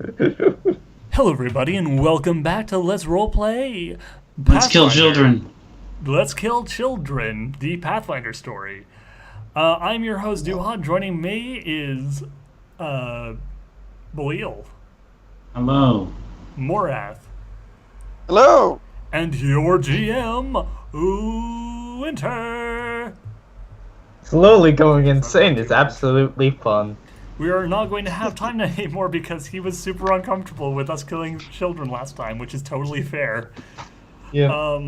Hello, everybody, and welcome back to Let's Roleplay Let's kill Pathfinder. children. Let's Kill Children, the Pathfinder story. I'm your host, Duhad. Joining me is Belial, Hello. Morath, Hello. and your GM, Winter. Slowly going insane is absolutely fun. We are not going to have time anymore because he was super uncomfortable with us killing children last time, which is totally fair. Yeah.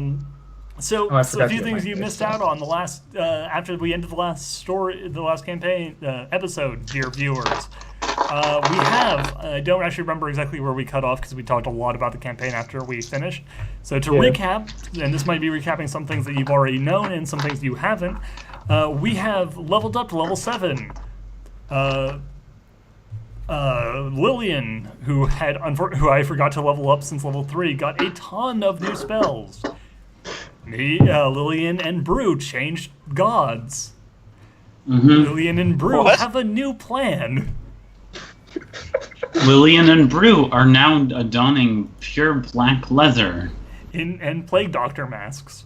So I a forgot few to get things my you face missed off. out on the last after we ended the last story, the last campaign episode, dear viewers. We have I don't actually remember exactly where we cut off because we talked a lot about the campaign after we finished. So to recap, and this might be recapping some things that you've already known and some things you haven't. We have leveled up to level 7. Lillian, who I forgot to level up since level 3, got a ton of new spells. Lillian and Brew changed gods. Lillian and Brew have a new plan. Lillian and Brew are now donning pure black leather. And plague doctor masks.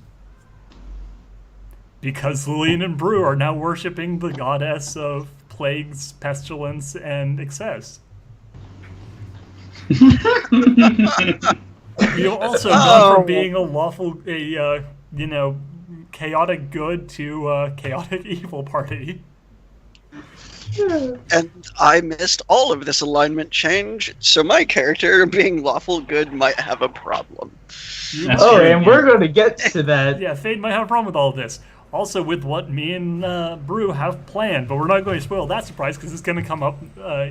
Because Lillian and Brew are now worshipping the goddess of plagues, pestilence, and excess. You've also gone from being a chaotic good to chaotic evil party. And I missed all of this alignment change, so my character, being lawful good, might have a problem. That's Oh, true, and yeah. we're going to get to that. Yeah, Fade might have a problem with all of this. Also with what me and Brew have planned, but we're not going to spoil that surprise because it's going to come up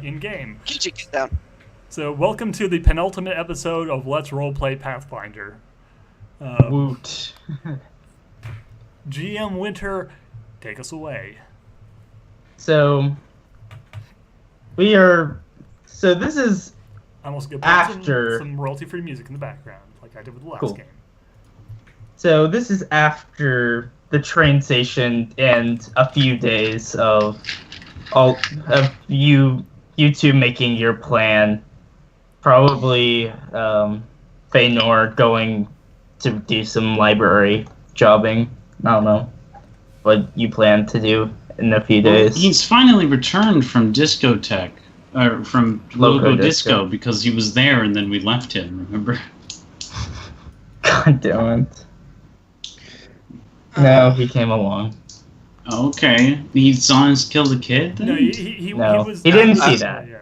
in-game. Get down. So welcome to the penultimate episode of Let's Roleplay Pathfinder. Woot. GM Winter, take us away. So, this is I'm also going to put After- some royalty-free music in the background, like I did with the last Cool. game. So this is after the train station and a few days of you two making your plan. Probably Feanor going to do some library jobbing. I don't know what you plan to do in a few days. He's finally returned from Discotech, or from Loco Loco Disco. Disco, because he was there and then we left him, remember? God damn it. No, he came along. Okay. He saw us kill the kid then? No, he No, was. he didn't see that. Yeah.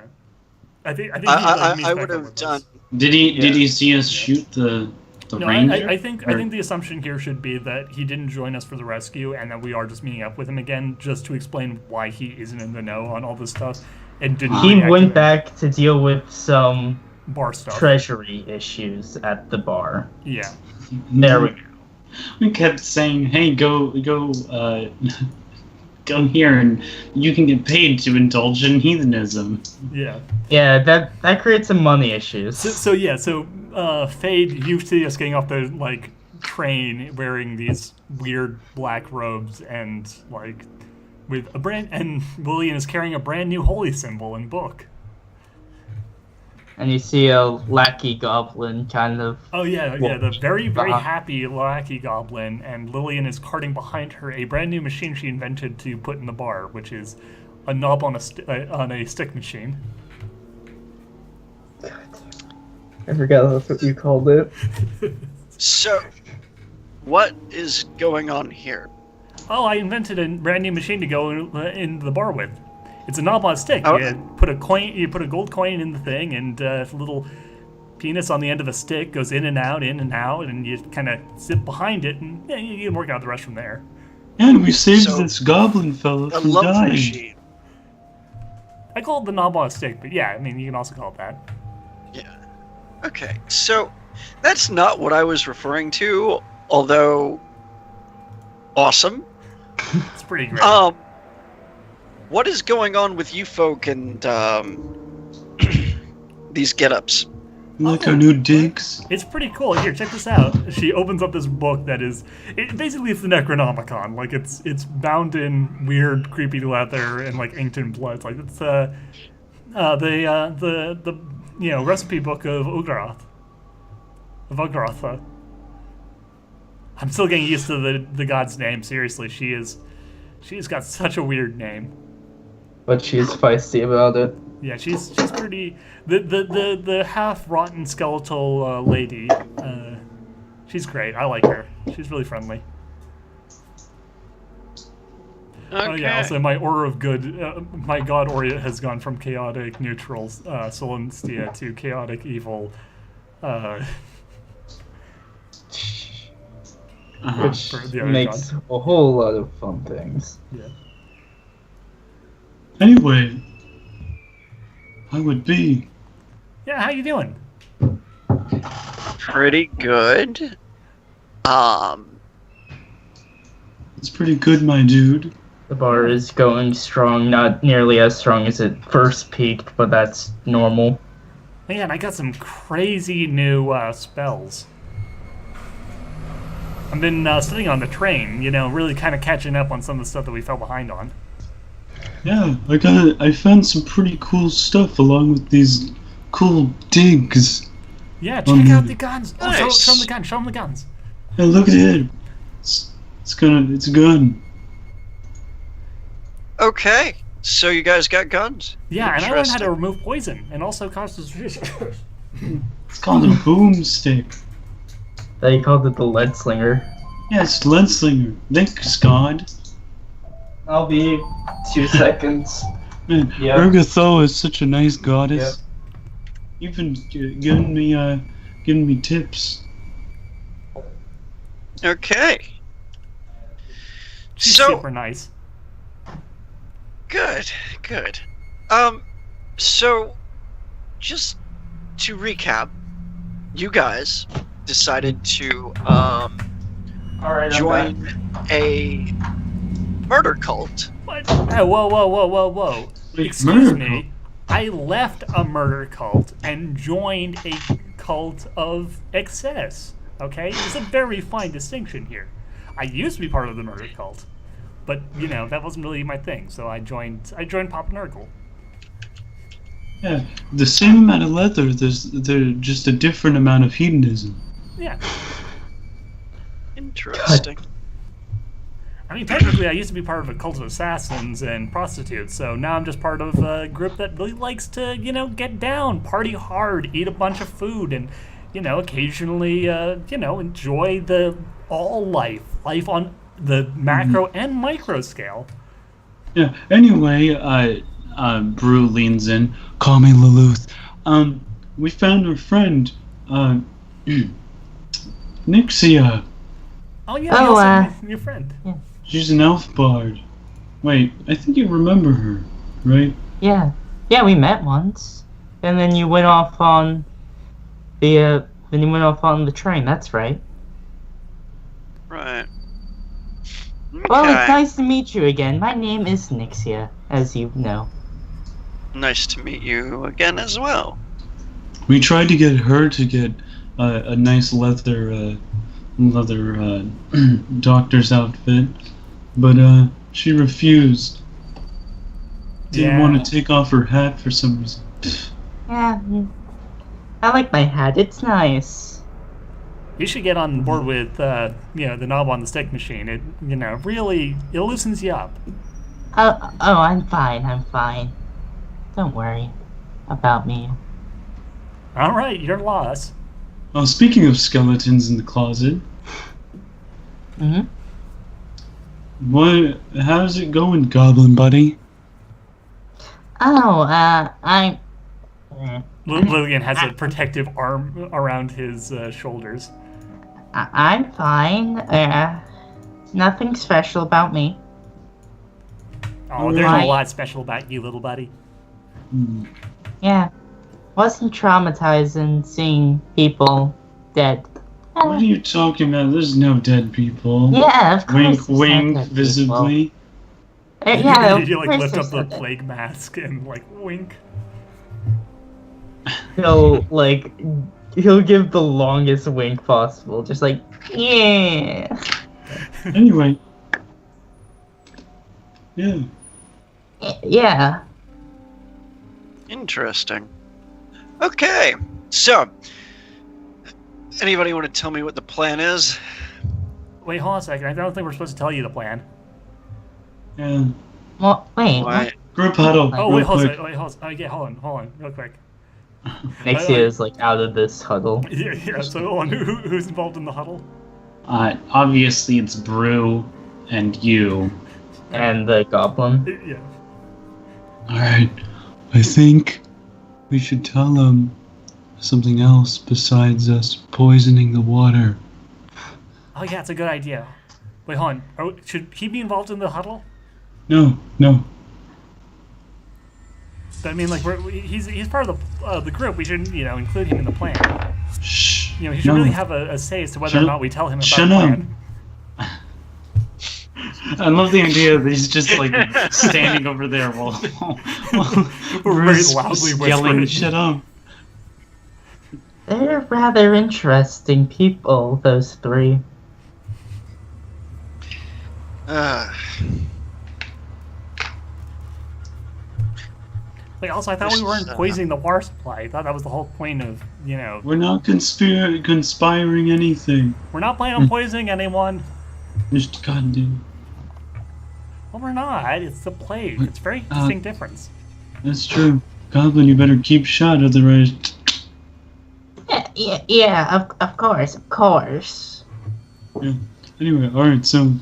I think I would have done. Did he see us shoot the No, ranger? I think the assumption here should be that he didn't join us for the rescue, and that we are just meeting up with him again, just to explain why he isn't in the know on all this stuff, and didn't. He react went to back to deal with some bar stuff. treasury issues at the bar. Yeah. There we go. We kept saying, "Hey, go here, and you can get paid to indulge in heathenism." Yeah. Yeah, that creates some money issues. So Fade, you see us getting off the train wearing these weird black robes and with a and Lillian is carrying a brand new holy symbol and book. And you see a lackey goblin kind of. Oh yeah, the very Uh-huh. happy lackey goblin, and Lillian is carting behind her a brand new machine she invented to put in the bar, which is a knob on a stick machine. I forgot that's what you called it. So, what is going on here? Oh, I invented a brand new machine to go in the bar with. It's a knob on a stick. Oh. You put a gold coin in the thing, and a little penis on the end of a stick goes in and out, and you kind of sit behind it, and you can work out the rest from there. And we saved So, this goblin fella A from love dying. machine. I call it the knob on a stick, but yeah, I mean, you can also call it that. Yeah. Okay, so that's not what I was referring to, although awesome. It's pretty great. What is going on with you folk and these get-ups? Like our new digs. It's pretty cool. Here, check this out. She opens up this book that is, basically it's the Necronomicon. It's bound in weird, creepy leather and inked in blood. It's the recipe book of Ugrath. Of Ugrotha. I'm still getting used to the god's name. Seriously, she's got such a weird name. But she's feisty about it. Yeah, she's pretty. The half rotten skeletal lady. She's great. I like her. She's really friendly. Okay. Oh yeah. Also, my aura of good, my god aura has gone from chaotic neutral Solenstia to chaotic evil. Which For the other makes a whole lot of fun things. Yeah. Anyway, I would be. Yeah. How you doing? Pretty good. It's pretty good, my dude. The bar is going strong, not nearly as strong as it first peaked, but that's normal. Man, I got some crazy new spells. I've been studying on the train, really kind of catching up on some of the stuff that we fell behind on. Yeah, I found some pretty cool stuff along with these cool digs. Yeah, check out the guns. Oh, Nice. show them the guns. Show them the guns. Hey, look at it. It's a gun. Okay, so you guys got guns. Yeah, and I learned how to Interesting. remove poison and also concentration. It's called a boomstick. They called it the lead slinger. Yeah, it's Leadslinger. Thanks, God. I'll be 2 seconds. Man, Yep. Urgatho is such a nice goddess. You've been giving me tips. Okay. She's So super nice. good. So just to recap, you guys decided to Alright, join a murder cult. What? Hey, whoa. Wait, Excuse murder me. I left a murder cult and joined a cult of excess. Okay? There's a very fine distinction here. I used to be part of the murder cult, but that wasn't really my thing. So I joined Papa Nurgle. Yeah, the same amount of leather. There's just a different amount of hedonism. Yeah. Interesting. I mean, technically, I used to be part of a cult of assassins and prostitutes, so now I'm just part of a group that really likes to, get down, party hard, eat a bunch of food, and, occasionally, enjoy the life on the macro and micro scale. Yeah. Anyway, Brew leans in. Call me Luluth. We found our friend, Nixia. Oh yeah, Oh, also your friend. She's an elf bard. Wait, I think you remember her, right? Yeah, we met once, and then you went off on the train. That's right. Right. Well, it's Okay. nice to meet you again. My name is Nixia, as you know. Nice to meet you again as well. We tried to get her to get a nice leather doctor's outfit, but she refused. Didn't want to take off her hat for some reason. Yeah, I like my hat. It's nice. You should get on board with, the knob on the stick machine. It, really, it loosens you up. Oh, I'm fine. Don't worry about me. All right, your loss. Oh, speaking of skeletons in the closet, Mm-hmm. how's it going, Goblin Buddy? Oh, I'm... Lillian has a protective arm around his shoulders. I'm fine. Nothing special about me. Oh, there's Right. a lot special about you, little buddy. Yeah. Wasn't traumatizing seeing people dead. What are you talking about? There's no dead people. Yeah, of course. Wink, there's no wink, dead people. visibly. Yeah, of you course lift up there's the no dead- plague mask and wink. He'll give the longest wink possible, just yeah. Anyway. Yeah. Yeah. Interesting. Okay, so anybody want to tell me what the plan is? Wait, hold on a second. I don't think we're supposed to tell you the plan. Yeah. Well, wait. Why? Group huddle. Oh, real wait, hold quick. on. Wait, hold on. Yeah, hold on, real quick. Nixia is like out of this huddle. Yeah. So hold on. Who's involved in the huddle? Obviously it's Brew and you. And the goblin. Yeah. Alright. I think we should tell them something else besides us poisoning the water. Oh yeah, it's a good idea. Wait, hold on. Should he be involved in the huddle? No. But I mean, like, he's part of the group. We shouldn't, include him in the plan. Shh. He should really have a say as to whether or not we tell him about Shut the up. plan. I love the idea that he's just like standing over there while We're very Bruce loudly yelling, whispering. "Shut up!" They're rather interesting people, those three. Like, also, I thought we weren't poisoning the water supply. I thought that was the whole point of, We're not conspiring anything. we're not planning on poisoning anyone. Just goddamn. Well, we're not. It's the plague. It's a very distinct difference. That's true. Goblin, you better keep shut, otherwise. Yeah, of course. Yeah. Anyway, all right. So,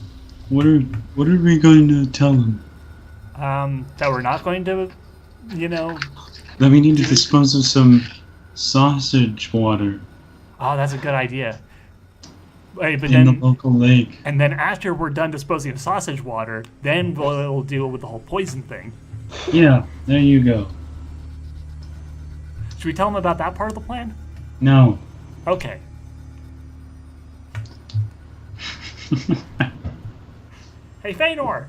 what are we going to tell them? That we're not going to, That we need to dispose of some sausage water Oh, that's a good idea. Wait, but in the then, local lake. and then after we're done disposing of sausage water, then we'll deal with the whole poison thing. Yeah, there you go. Should we tell them about that part of the plan? No. Okay. Hey, Feanor!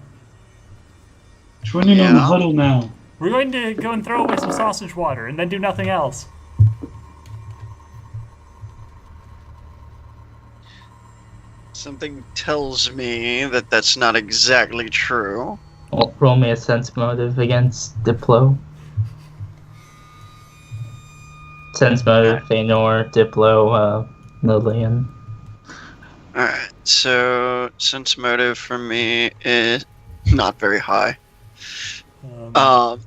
Joining on the Yeah. huddle now. We're going to go and throw away some sausage water and then do nothing else. Something tells me that that's not exactly true. Well, roll me a sense motive against Diplo. Sense motive, Feanor, Diplo, Lillian. Alright, so sense motive for me is not very high. Um,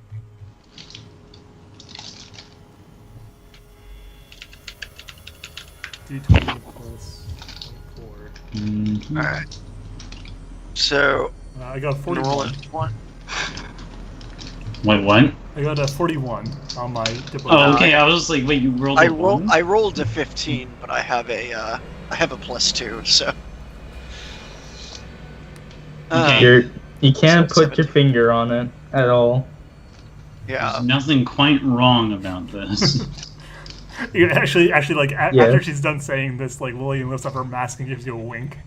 D20 plus 4. Mhm. Alright. So, I got a I'm gonna roll 41. it one. Wait, what? I got a 41 on my diplomat. Oh, okay. I was like, wait, you rolled a one? I rolled a 15, but I have a +2, so. Okay. You can't So put your 17. finger on it at all. Yeah. There's nothing quite wrong about this. You can actually, like, Yeah. after she's done saying this, like, Lillian lifts up her mask and gives you a wink.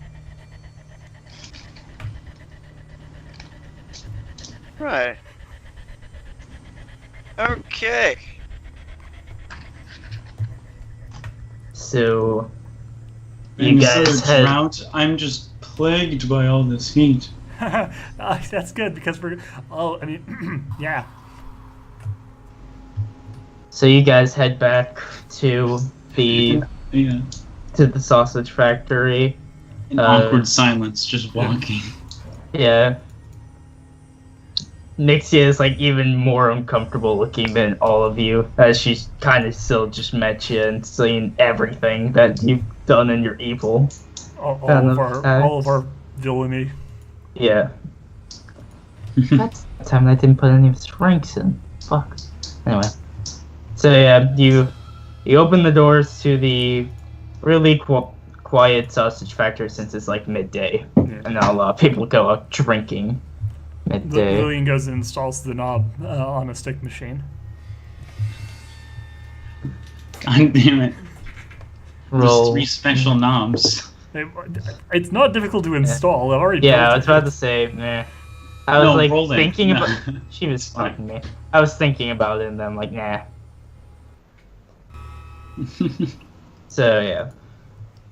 Right. Okay. So, you And instead guys of had. drought, I'm just plagued by all this heat. That's good because we're. Oh, I mean, yeah. So you guys head back to the Yeah. sausage factory. In awkward silence, just walking. Yeah. Nixia is like even more uncomfortable looking than all of you, as she's kind of still just met you and seen everything that you've done in your evil. All Kind of of our villainy. Yeah. That's the time I didn't put any of his ranks in. Fuck. Anyway. So yeah, you open the doors to the really quiet sausage factory since it's like midday, Yeah. and not a lot of people go out drinking midday. Lillian goes and installs the knob on a stick machine. God damn it. There's Roll. 3 special knobs. It's not difficult to install. I've already. Yeah, I built was it. about to say, meh. I was No, like roll it. thinking No. about. She was fucking me. I was thinking about it, and then I'm like, nah. So yeah.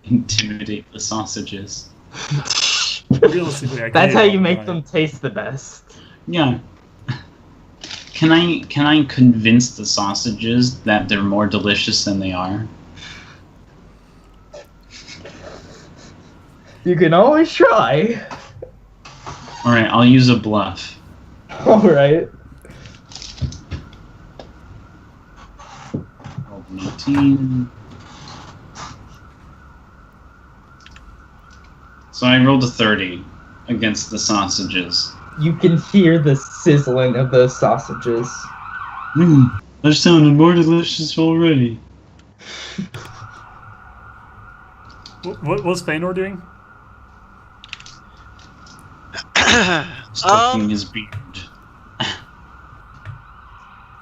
Intimidate the sausages. Realistically, I can't That's how even you make lie. them taste the best. Yeah. Can I convince the sausages that they're more delicious than they are? You can always try. All right, I'll use a bluff. All right. 18. So I rolled a 30 against the sausages. You can hear the sizzling of those sausages. That sounded more delicious already. What's Feanor doing? Stroking his beard.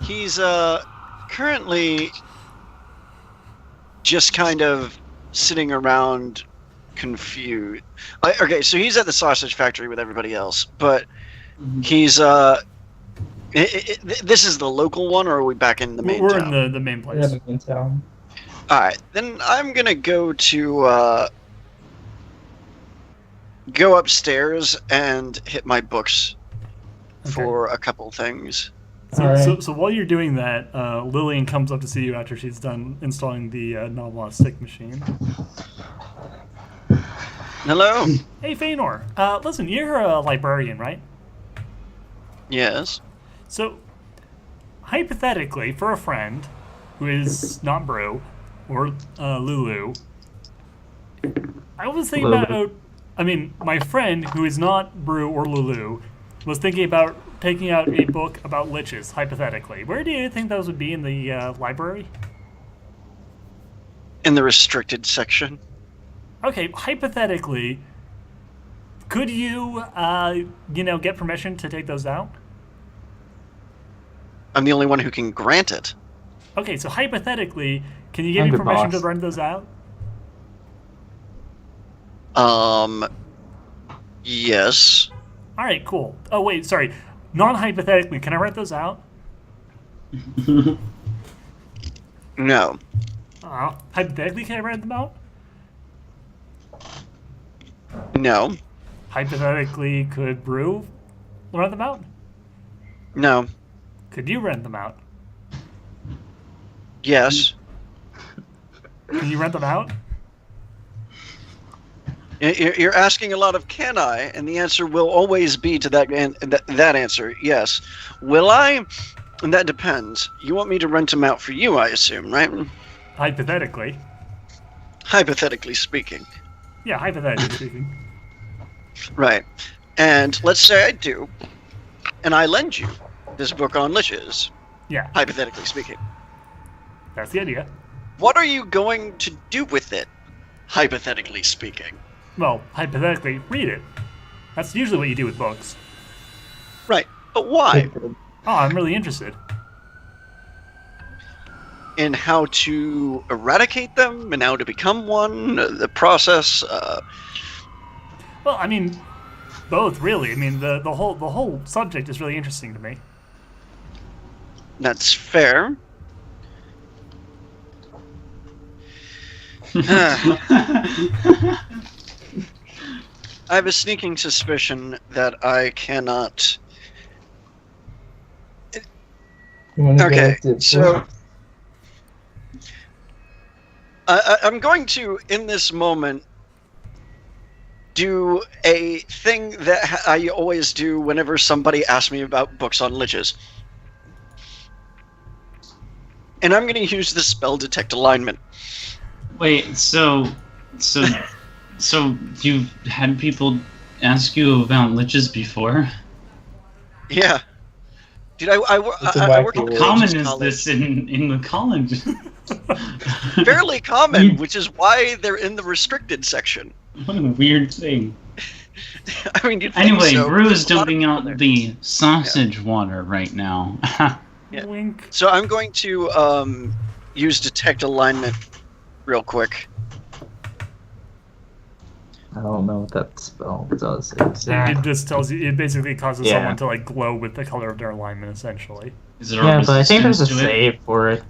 He's currently just kind of sitting around confused. Okay, so he's at the sausage factory with everybody else, but he's this is the local one, or are we back in the main town? We're in the main place. Yeah, in town. All right, then I'm gonna go to go upstairs and hit my books for a couple things. So while you're doing that, Lillian comes up to see you after she's done installing the Nabla stick machine. Hello. Hey, Feanor. Listen, you're a librarian, right? Yes. So, hypothetically, for a friend who is not Brew or Lulu, I was thinking about. I mean, my friend who is not Brew or Lulu was thinking about taking out a book about liches, hypothetically. Where do you think those would be in the library? In the restricted section. Okay, hypothetically, could you, get permission to take those out? I'm the only one who can grant it. Okay, so hypothetically, can you give I'm me the permission boss. to rent those out? Yes. All right, cool. Oh, wait, sorry. Non-hypothetically, can I rent those out? No. Hypothetically, can I rent them out? No. Hypothetically, could Brew rent them out? No. Could you rent them out? Yes. Can you rent them out? You're asking a lot of can I, and the answer will always be to that answer, yes. Will I? And that depends. You want me to rent them out for you, I assume, right? Hypothetically. Hypothetically speaking. Yeah, hypothetically speaking. Right. And let's say I do, and I lend you this book on liches, Yeah, hypothetically speaking. that's the idea. What are you going to do with it, hypothetically speaking? Well, hypothetically, read it. That's usually what you do with books. Right. But why? Oh, I'm really interested. In how to eradicate them, and how to become one, the process. Well, I mean, both really. I mean, the whole subject is really interesting to me. That's fair. I have a sneaking suspicion that I cannot. Okay, so I'm going to, in this moment, do a thing that I always do whenever somebody asks me about books on liches. And I'm going to use the spell Detect Alignment. Wait, so you've had people ask you about liches before? Yeah. Dude, I work How in common religious is college. this in the college? Fairly common, which is why they're in the restricted section. What a weird thing. I mean, you'd think Anyway, so, Brew but is there's a lot of dumping people out there. the sausage water right now. Yeah. Wink. So I'm going to use Detect Alignment real quick. I don't know what that spell does It exactly. just tells you. It basically causes Yeah. someone to like glow with the color of their alignment, essentially. Is there Yeah, but I think there's a resistance to it? save for it.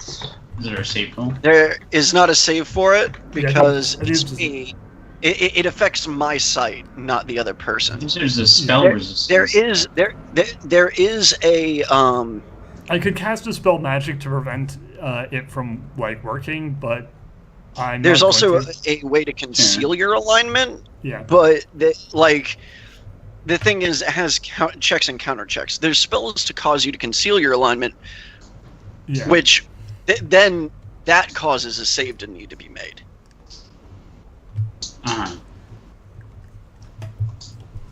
Is there a save roll? There is not a save for it because I think it's it's just- me. It affects my sight, not the other person. There's a spell resistance. There is a I could cast a spell magic to prevent it from like working, but I'm There's not also going to. a way to conceal your alignment, Yeah. but the thing is, it has checks and counter checks. There's spells to cause you to conceal your alignment, Yeah. which then that causes a save to need to be made.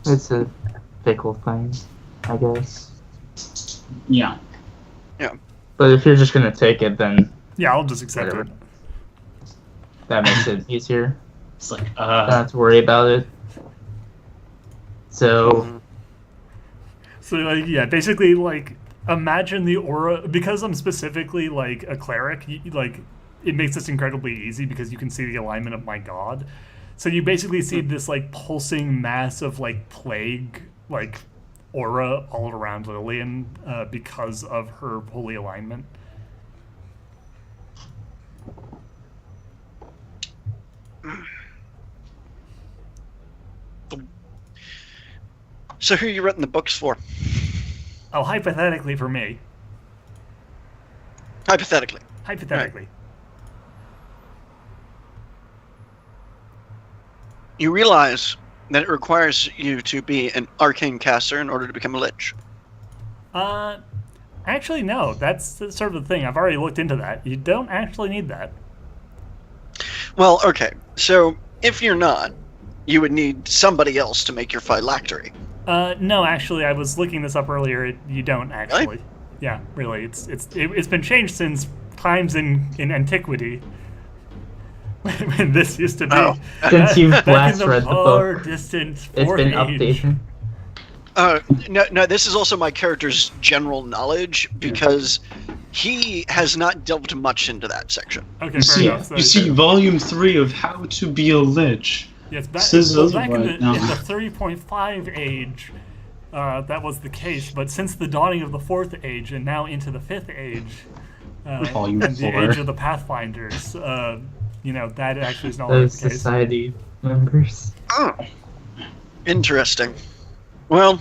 It's a fickle thing, I guess. Yeah. But if you're just gonna take it, then Yeah, I'll just accept Whatever. it. that makes it easier. It's like, Don't have to worry about it. So, So like, yeah, basically like imagine the aura, because I'm specifically like a cleric. Like it makes this incredibly easy because you can see the alignment of my god. So you basically see this like pulsing mass of like plague like aura all around Lillian because of her holy alignment. So who are you writing the books for? Oh, hypothetically for me. Hypothetically. Hypothetically. You realize that it requires you to be an arcane caster in order to become a lich. Actually, no. That's sort of the thing. I've already looked into that. You don't actually need that. Well, okay. So if you're not, you would need somebody else to make your phylactery. No, actually, I was looking this up earlier. You don't actually. Really? Yeah, really. It's been changed since times in antiquity. When this used to be. Oh. since you've back in last the read the far book, distant it's fourth been age. updated. No, this is also my character's general knowledge because he has not delved much into that section. Okay, You fair see, enough. So, you see, volume 3 of How to Be a Lich. yes, says back in otherwise the now. 3.5 age, that was the case. But since the dawning of the fourth age and now into the fifth age, Volume and the 4. age of the Pathfinders, that actually is not Those the case. society members. Oh, interesting. Well,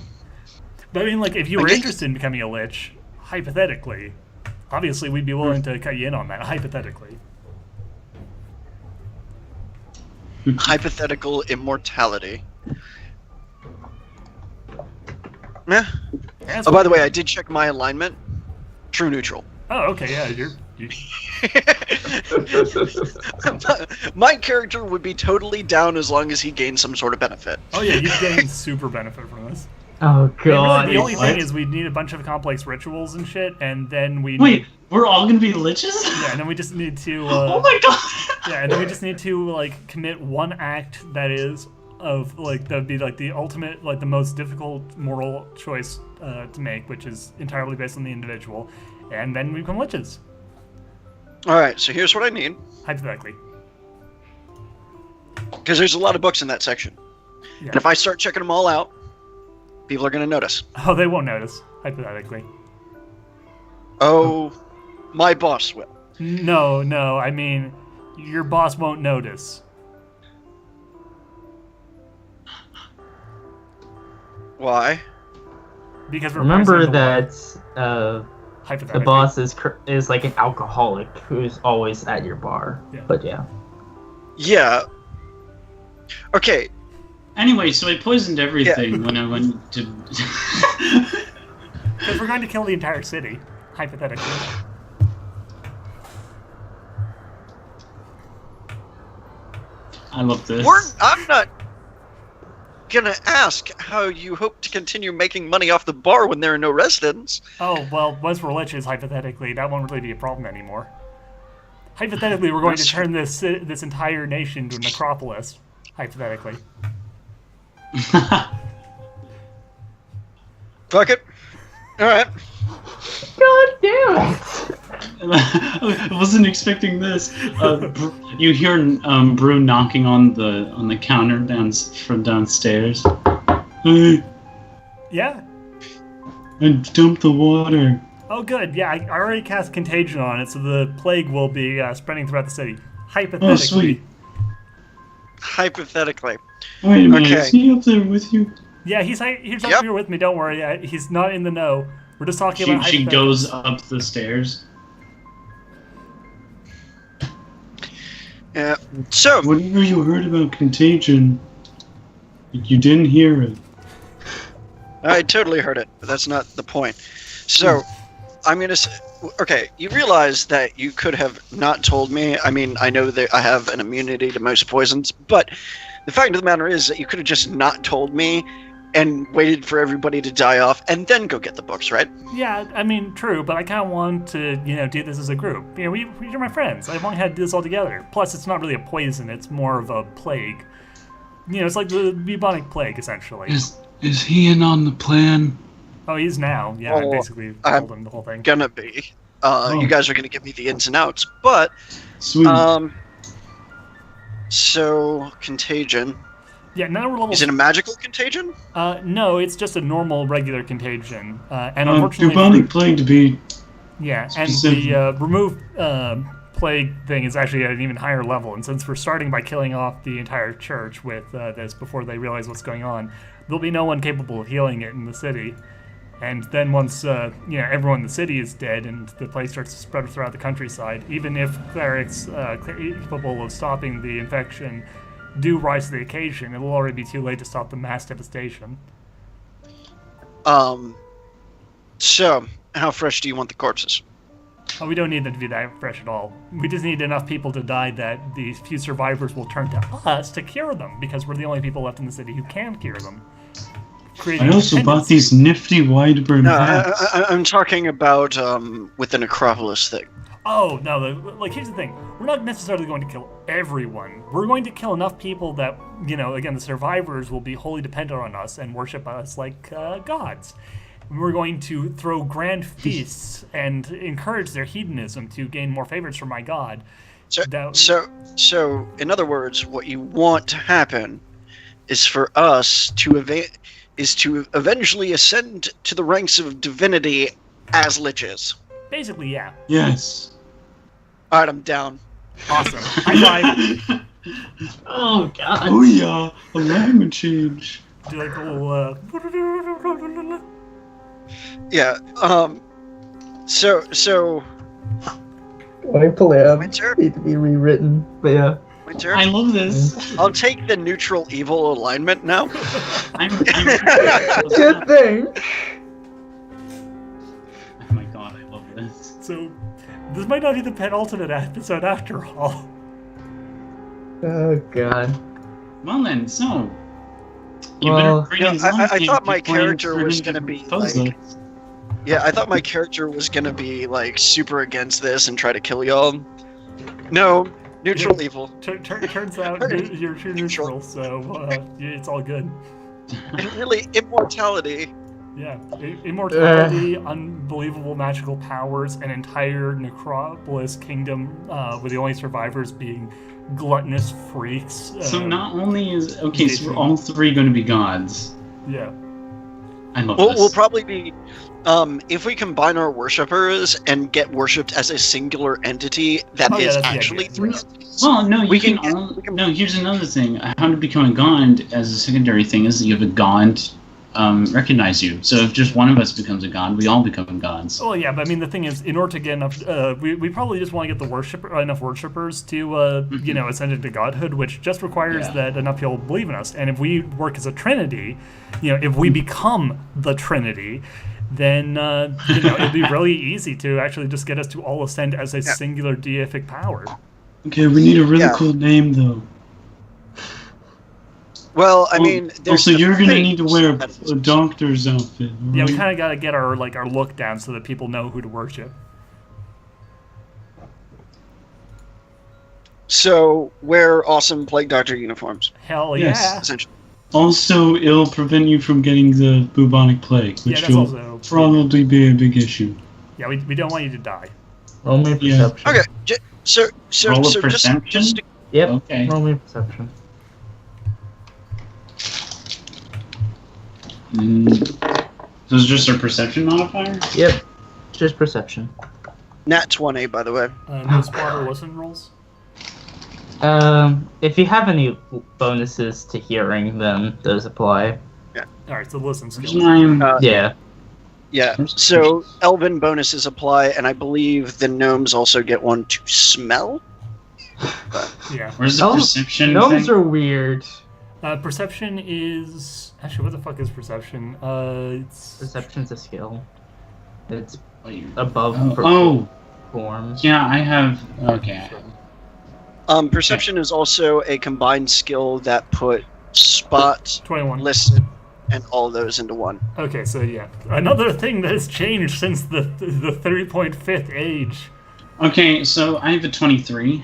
But I mean, like, if you I were guess- interested in becoming a lich, hypothetically, obviously we'd be willing to cut you in on that, hypothetically. hypothetical immortality. Yeah. That's Oh, by what- the way, I did check my alignment. True neutral. Oh, okay, yeah, you My character would be totally down as long as he gained some sort of benefit. oh yeah, you gain super benefit from this. Oh I mean, god. really, the only what? thing is we need a bunch of complex rituals and shit, and then we Wait, need, we're all gonna be liches? yeah, and then we just need to Oh my god! yeah, and then we just need to like commit one act that is of like that'd be like the ultimate, like the most difficult moral choice to make, which is entirely based on the individual, and then we become liches, Alright, so here's what I need. hypothetically. Because there's a lot of books in that section. Yeah. And if I start checking them all out, people are going to notice. Oh, they won't notice, hypothetically. Oh, my boss will. No, I mean, your boss won't notice. Why? Because we're Remember pressing the line, that the hypothetically. boss is like an alcoholic who's always at your bar. Yeah. But yeah. Yeah. Okay, Anyway, so I poisoned everything when I went to. Because we're going to kill the entire city, hypothetically. I love this. I'm not going to ask how you hope to continue making money off the bar when there are no residents. Oh, well, once we're liches, hypothetically, that won't really be a problem anymore. Hypothetically, we're going to That's turn this entire nation to a necropolis, hypothetically. Fuck it. Alright. God damn it! I wasn't expecting this. You hear Brew knocking on the counter from downstairs. Hey, Yeah? I dumped the water. Oh, good. Yeah, I already cast Contagion on it, so the plague will be spreading throughout the city. Hypothetically. Oh, sweet. Hypothetically. Wait a minute, Okay. is he up there with you? Yeah, he's up Yep. here with me, don't worry. He's not in the know. We're just talking about She hypotheticals. goes up the stairs. Yeah. So, Whatever you heard about contagion, you didn't hear it. I totally heard it, but that's not the point. So, I'm gonna say, okay, you realize that you could have not told me. I mean, I know that I have an immunity to most poisons, but the fact of the matter is that you could have just not told me and waited for everybody to die off and then go get the books, right? Yeah, I mean, true, but I kind of want to, do this as a group. You're my friends. I've only had to do this all together. Plus, it's not really a poison; it's more of a plague. It's like the bubonic plague, essentially. Is he in on the plan? Oh, he's now. Yeah, I Oh, basically I'm told him the whole thing. Gonna be. You guys are gonna give me the ins and outs, but Sweet. so contagion. Yeah, now we're level. Is it a magical contagion? No, it's just a normal, regular contagion. And unfortunately, bubonic plague to be yeah, and specific. the remove plague thing is actually at an even higher level. And since we're starting by killing off the entire church with this before they realize what's going on, there'll be no one capable of healing it in the city. And then once everyone in the city is dead and the plague starts to spread throughout the countryside, even if clerics capable of stopping the infection do rise to the occasion, it will already be too late to stop the mass devastation. So how fresh do you want the corpses? Oh, we don't need them to be that fresh at all. We just need enough people to die that the few survivors will turn to us to cure them, because we're the only people left in the city who can cure them. I also bought these nifty wide brim No, hats. I'm talking about with the necropolis thing. Oh, no, here's the thing. We're not necessarily going to kill everyone. We're going to kill enough people that, again, the survivors will be wholly dependent on us and worship us like gods. We're going to throw grand feasts and encourage their hedonism to gain more favors from my god. So, in other words, what you want to happen is for us to eventually ascend to the ranks of divinity as liches. Basically, yeah. Yes. All right, I'm down. Awesome. High five. Oh god. Oh yeah, alignment change. Do like a little, Yeah. So. My plan Winter? need to be rewritten, but yeah. Winter. I love this. I'll take the neutral evil alignment now. Good thing. Oh my god, I love this. So, this might not be the penultimate episode after all. Oh god. Well then, so you Well, better bring in I thought my something planned character for was him to gonna be propose like. us. Yeah, I thought my character was gonna be like super against this and try to kill y'all. No, neutral evil. Turns out you're neutral, so it's all good. And really, immortality. Yeah, immortality, unbelievable magical powers, an entire necropolis kingdom with the only survivors being gluttonous freaks. So not only is so we're all three going to be gods. Yeah. I love this. We'll probably be, if we combine our worshippers and get worshipped as a singular entity that Oh, yeah, is that's the actually idea. three entities. Well, no, We you can. can- No, here's another thing. How to become a god as a secondary thing is that you have a god recognize you. So if just one of us becomes a god, we all become gods. Well, yeah, but I mean, the thing is, in order to get enough, we probably just want to get the enough worshippers to, ascend into godhood, which just requires that enough people believe in us. And if we work as a trinity, if we become the trinity, then it'd be really easy to actually just get us to all ascend as a singular deific power. Okay, we need a really Yeah. cool name though. Well, I mean, there's Also, the you're gonna thing need to wear that is- a doctor's outfit. Yeah, we right? kind of got to get our look down so that people know who to worship. So wear awesome Plague Doctor uniforms, Hell Yes. yeah! essentially. Also, it'll prevent you from getting the bubonic plague, Yeah, which that's will also probably be a big issue. yeah. We don't want you to die. Roll me Yeah. perception. Okay, so Roll a just perception? Yep. Okay. Roll me perception. So it's just a perception modifier? Yep. Just perception. nat 20, by the way. No spotter listen rolls. If you have any bonuses to hearing, then those apply. All right, so listen Where's skills. my Uh, Yeah. Yeah. So elven bonuses apply, and I believe the gnomes also get one to smell. Yeah. Where's the perception Gnomes thing? are weird. Perception is actually what the fuck is perception? It's Perception's a skill. It's Wait. above Oh, form. yeah, I have. Okay. Perception is also a combined skill that put spot, 21. listen, and all those into one. Okay, so yeah, another thing that has changed since the 3.5th age. Okay, so I have a 23.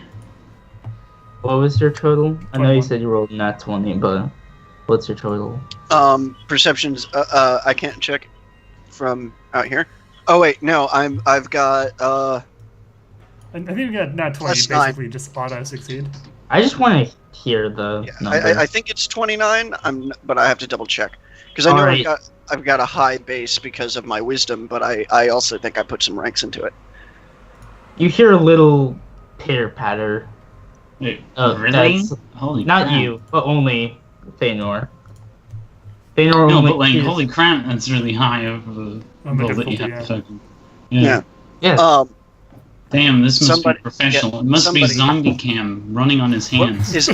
What was your total? I know you 21. said you rolled nat 20, but what's your total? Perception's I can't check from out here. Oh wait, no, I've got I think we got nat 20 Plus basically just auto succeed. I just want to hear the number. I think it's 29. But I have to double check because I know Alright. I've got a high base because of my wisdom, but I also think I put some ranks into it. You hear a little pitter patter. Wait, Really? that's- Holy Not crap. you, but only Feanor. Feanor No, only but like, hears- holy crap, that's really high over the On the roll that you difficulty, have yeah. to fucking. Yeah. Yes. Damn, this must Somebody- be professional. yeah, it must somebody- be zombie cam running on his hands. Is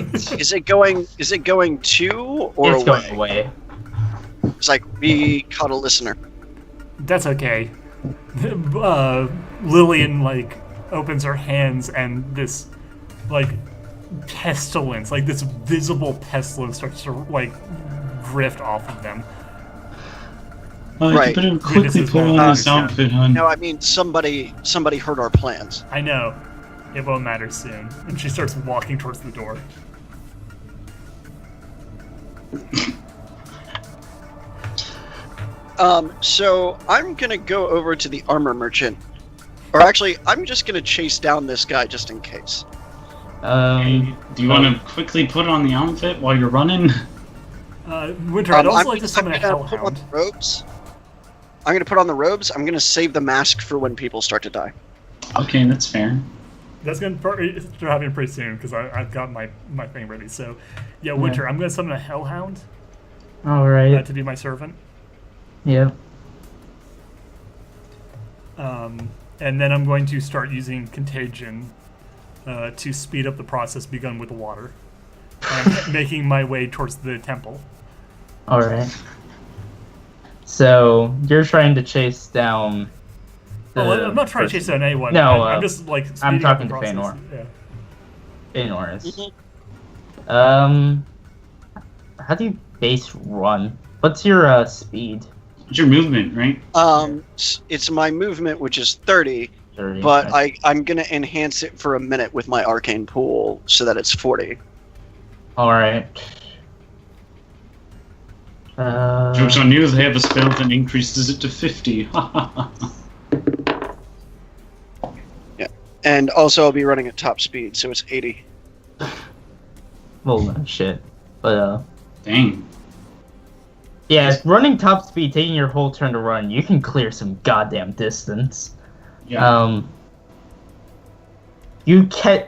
it going to or it's away? going away. It's like we caught a listener. That's okay. Lillian like opens her hands and this like pestilence, like this visible pestilence starts to like drift off of them. Oh, Right. you better This quickly is put what on I this understand. outfit, hun. No, I mean somebody heard our plans. I know. It won't matter soon. And she starts walking towards the door. So I'm gonna go over to the armor merchant, or actually, I'm just gonna chase down this guy just in case. Do you want to quickly put on the outfit while you're running? Winter, I'd also I'm like to summon a gonna put on hellhound. the robes. I'm gonna put on the robes. I'm gonna save the mask for when people start to die. Okay, that's fair. That's gonna start happening pretty soon because I've got my thing ready. So, yeah, Winter, I'm gonna summon a hellhound Alright. to be my servant. Yeah. And then I'm going to start using contagion to speed up the process begun with the water. I'm making my way towards the temple. Alright. So, you're trying to chase down. I'm not trying to chase down anyone. No, I'm just like speeding I'm up talking the to process. Feanor. Yeah. Feanor is. Mhm. How do you base run? What's your speed? It's your movement, right? It's my movement, which is 30, 30. but I'm gonna enhance it for a minute with my arcane pool so that it's 40. Alright. Joke's on you, they have a spell that increases it to 50. And also, I'll be running at top speed, so it's 80. Well, no, shit. But, Dang. yeah, running top speed, taking your whole turn to run, you can clear some goddamn distance. Yeah. You can't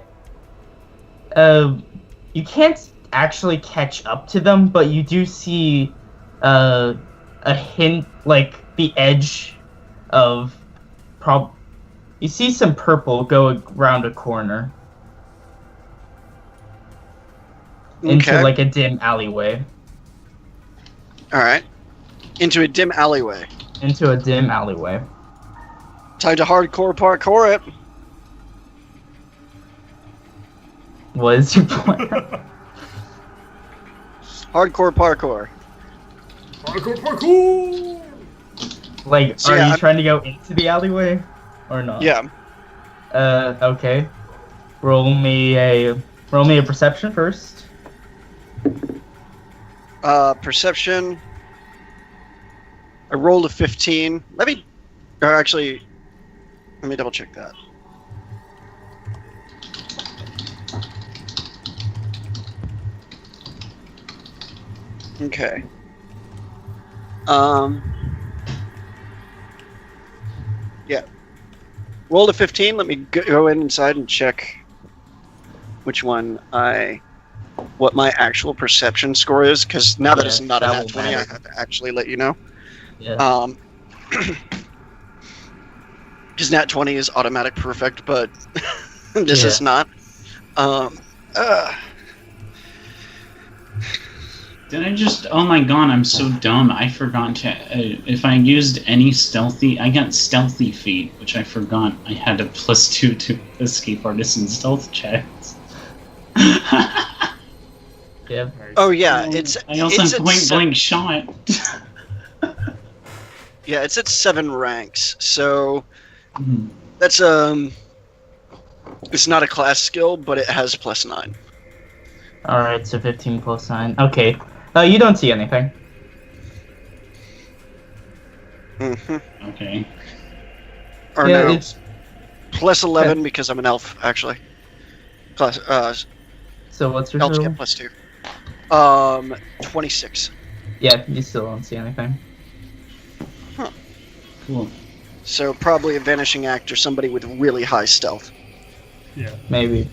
actually catch up to them, but you do see a hint, like the edge of you see some purple go around a corner into Okay. like a dim alleyway. All right. Into a dim alleyway. Time to Hardcore parkour it. What is your plan? Hardcore parkour. Parkour, parkour! Like, So, are yeah, you I'm- trying to go into the alleyway or not? Yeah. Okay. Roll me a perception first. Perception. I rolled a 15. Let me double check that. Okay. Yeah. Rolled a 15. Let me go inside and check what my actual perception score is, because now that it's Yeah, not a that nat will 20, I matter. have to actually let you know. Yeah. because nat 20 is automatic perfect, but this is not. Did I just? Oh my god! I'm so dumb. I forgot to. If I used any stealthy, I got stealthy feat, which I forgot. I had a +2 to escape artisan stealth checks. Yep. Oh yeah, I also have point blank shot. Yeah, it's at 7 ranks, so Mhm. that's it's not a class skill, but it has +9. Alright, so 15 plus 9. Okay. You don't see anything. Okay. Or Yeah, no, it's +11 because I'm an elf, actually. so what's your Elves total? get +2. 26. Yeah, you still don't see anything. Cool. So probably a vanishing act or somebody with really high stealth. Yeah. Maybe.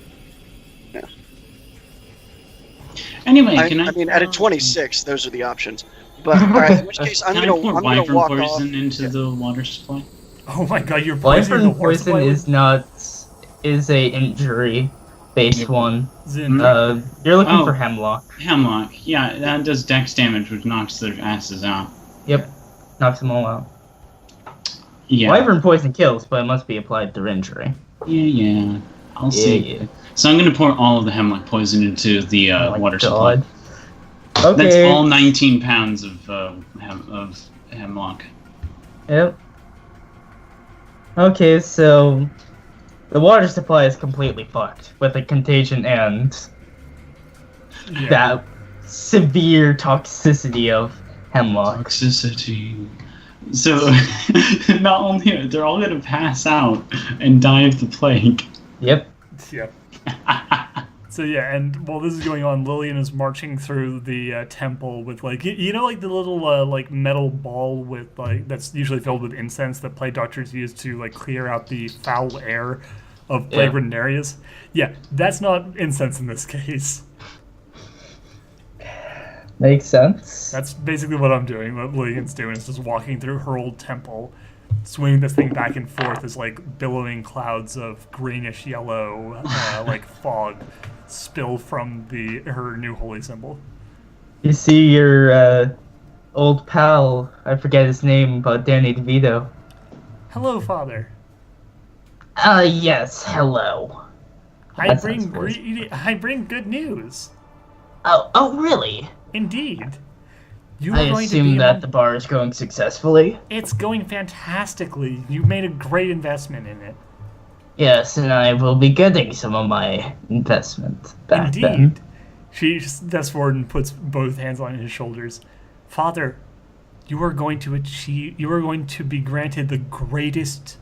Anyway, I can I? mean, at a 26, those are the options. But alright, in which case, I'm Can I gonna pour walk wyvern off. poison into the water supply? Oh my god, you're poisoning the Wyvern horse poison pilot? is a injury based Yep. one. Zin. You're looking Oh. for hemlock. Hemlock. Yeah, that does dex damage, which knocks their asses out. Yep. Knocks them all out. Yeah. Wyvern poison kills, but it must be applied through injury. Yeah. I'll see. Yeah. So I'm gonna pour all of the hemlock poison into the Oh my water supply. God. Okay. That's all 19 pounds of hemlock. Yep. Okay, so the water supply is completely fucked with the contagion and Yeah. that severe toxicity of hemlock. Toxicity. So, not only they're all gonna pass out and die of the plague. Yep. Yeah. So yeah, and while this is going on, Lillian is marching through the temple with like you know like the little like metal ball with like that's usually filled with incense that plague doctors use to like clear out the foul air of plague-ridden areas. Yeah, that's not incense in this case. Makes sense. That's basically what I'm doing. What Lillian's doing is just walking through her old temple, swinging this thing back and forth as like billowing clouds of greenish yellow, like fog, spill from her new holy symbol. You see your old pal, I forget his name, but Danny DeVito. Hello, Father. Yes, hello. I That bring sounds I bring good news. Oh, really? Indeed. You are I going to assume be that the bar is going successfully. It's going fantastically. You made a great investment in it. Yes, and I will be getting some of my investment back Indeed. then. She steps forward and puts both hands on his shoulders. Father, you are going to be granted the greatest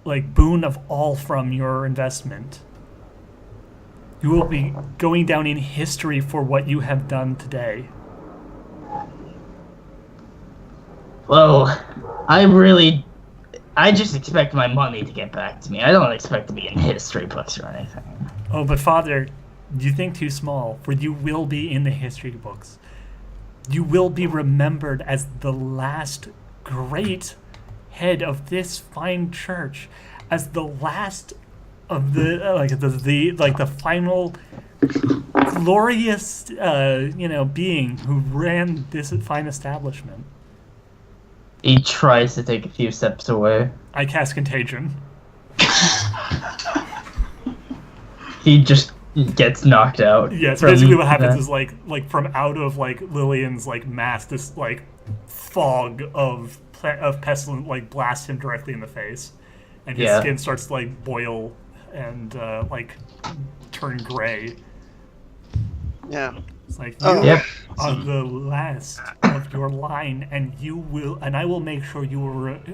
boon of all from your investment. You will be going down in history for what you have done today. Well, I just expect my money to get back to me. I don't expect to be in history books or anything. Oh, but Father, you think too small, for you will be in the history books. You will be remembered as the last great head of this fine church, as the last of the final glorious being who ran this fine establishment. He tries to take a few steps away. I cast Contagion. He just gets knocked out. Yeah, so from basically what happens the- is like from out of Lillian's mask, this fog of pestilence blasts him directly in the face, and his skin starts to boil and turn gray. Yeah. It's like Oh. you Yep. are the last of your line, and I will make sure you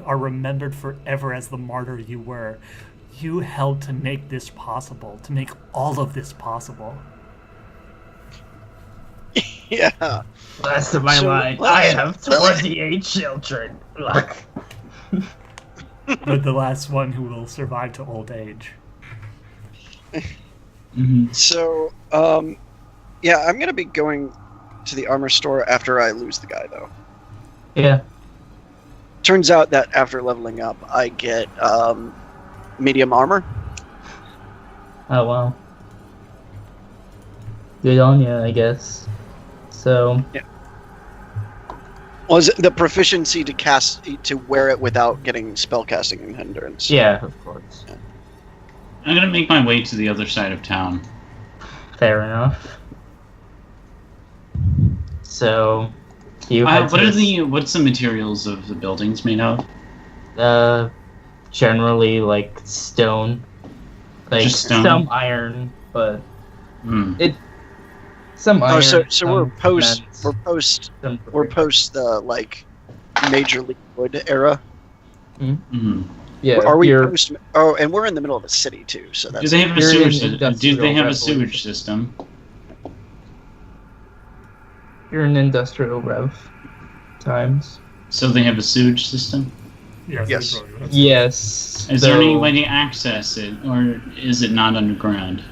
are remembered forever as the martyr you were. You helped to make this possible, to make all of this possible. Yeah. Last of my line. I have 28 children. Look. But the last one who will survive to old age. Mm-hmm. So, yeah, I'm gonna be going to the armor store after I lose the guy, though. Yeah. turns out that after leveling up, I get medium armor. Oh wow. Good on you, I guess. So. Yeah. Well, is it the proficiency to wear it without getting spellcasting hindrance? Yeah, of course. Yeah. I'm gonna make my way to the other side of town. Fair enough. So, you what's the materials of the buildings made of? Generally like stone, like Just stone? some iron, but Hmm. some iron. Oh, so some we're post some the like Major League Wood era. Hmm. yeah. Are we you're- post? Oh, and we're in the middle of a city too. So Do that's they have a You're sewage? in Do they industrial have a revolution. sewage system? You're in industrial rev times. So they have a sewage system. Yeah, Yes. Yes. Is there any way to access it, or is it not underground?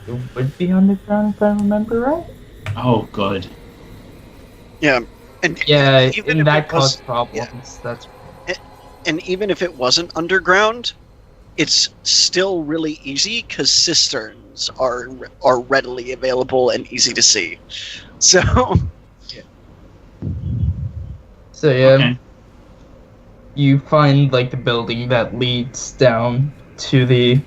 It would be underground if I remember right. Oh, good. yeah. And Yeah, Even and if that it was- caused problems. That's and even if it wasn't underground, it's still really easy because cisterns are readily available and easy to see. So so yeah. Okay. You find like the building that leads down to the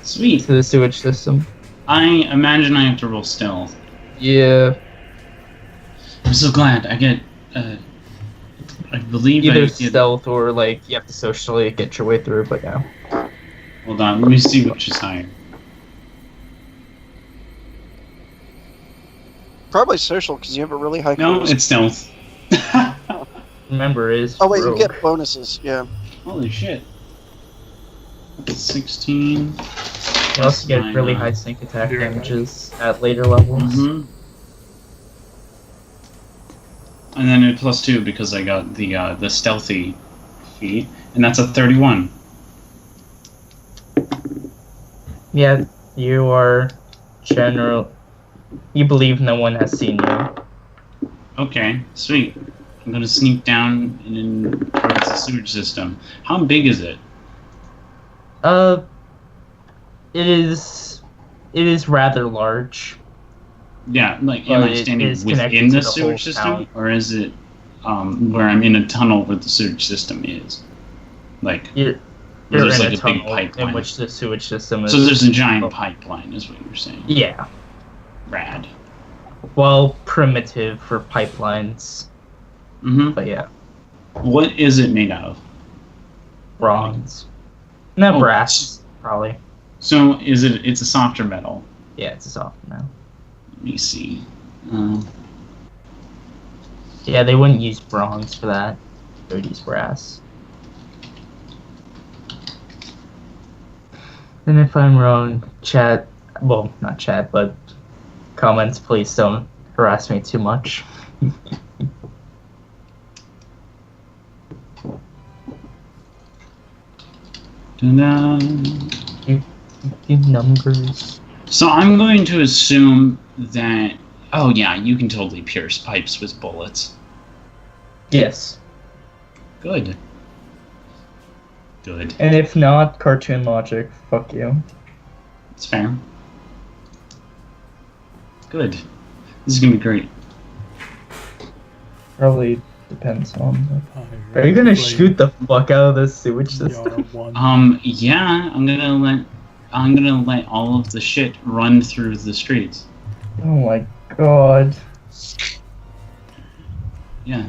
Sweet. sewage system. I imagine I have to roll stealth. Yeah, I'm so glad I get. I believe I either get. stealth or like you have to socially get your way through. But yeah, Hold on, let me see which is higher. probably social because you have a really high. No, charisma. it's stealth. remember it is. Oh wait, you rogue. get bonuses. Yeah. Holy shit. 16. You also get really high sneak attack damages at later levels. Mm-hmm. And then a +2 because I got the stealthy feat, and that's a 31. Yeah, you are general. You believe no one has seen you. Okay, sweet. I'm gonna sneak down and in towards the sewage system. How big is it? It is rather large. Yeah, like Well, am I it standing is connected within to the the sewage whole system, town. or is it where I'm in a tunnel where the sewage system is? Like, You're there's in like a a big tunnel pipeline. in which the sewage system is. So there's a giant pipeline, is what you're saying. Yeah, Rad. well, primitive for pipelines, Mm-hmm. but yeah, What is it made of? bronze. No, Oh, brass, probably. So it's a softer metal. Yeah, it's a soft now. Let me see. Yeah, they wouldn't use bronze for that. They would use brass. And if I'm wrong, chat, well, not chat, but comments, please don't harass me too much. Ta-da. Few numbers. So I'm going to assume that. Oh yeah, you can totally pierce pipes with bullets. Yes. Good. Good. And if not, cartoon logic, fuck you. It's fair. Good. This is gonna be great. Probably depends on. Are you gonna shoot the fuck out of this sewage system? Yeah, I'm gonna let all of the shit run through the streets. Oh my god. Yeah.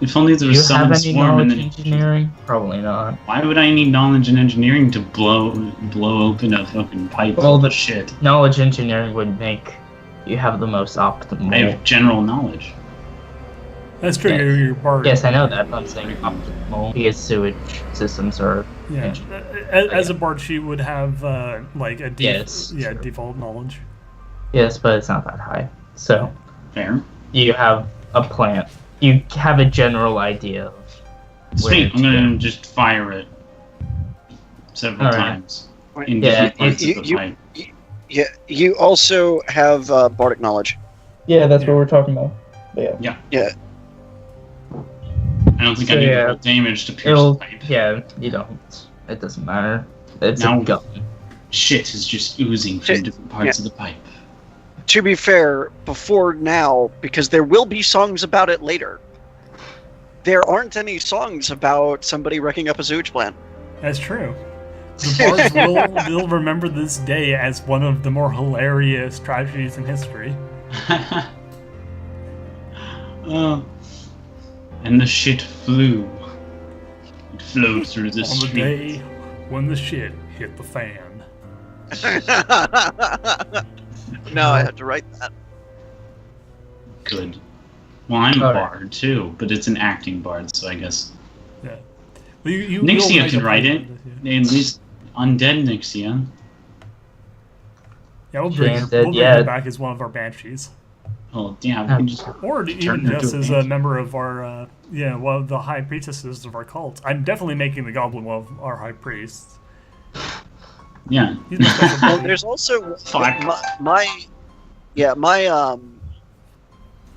If only there Do you was have someone any swarming. knowledge And engineering? Probably not. why would I need knowledge in engineering to blow open a fucking pipe Well, full the of shit? knowledge engineering would make you have the most optimal. I have general knowledge. That's true. Yes. You're bard. Yes, I know that. But I'm saying optimal because sewage systems are. Yeah. As a bard, she would have like a Yes, true. default knowledge. Yes, but it's not that high. So Fair. you have a plan. You have a general idea. Of where Sweet. to I'm gonna go. just fire it several Alright. times Wait, in Yeah, different parts you- of the you- pipe. Yeah, you also have bardic knowledge. Yeah, that's Yeah. what we're talking about. But yeah. Yeah. I don't think So, I need yeah, to roll damage to pierce It'll, the pipe. yeah, you don't. It doesn't matter. It's Now- a gun. Shit is just oozing from different parts of the pipe. To be fair, before now, because there will be songs about it later, there aren't any songs about somebody wrecking up a sewage plant. That's true. The bards will remember this day as one of the more hilarious tragedies in history. And the shit flew. It flowed through the On the street. day when the shit hit the fan. No, I have to write that. Good. Well, I'm a Alright. bard too, but it's an acting bard, so I guess Yeah. Well, you Nixia will can a write play it. about this, At least undead Nixia. Yeah, we'll bring, James her, we'll said, bring yeah. her back as one of our banshees. Oh, yeah, we can just Or Turn even her just into a as a banshee. member of our, one of the high priestesses of our cult. I'm definitely making the goblin one of our high priests. yeah. He's my special Well, buddy. there's also Fuck.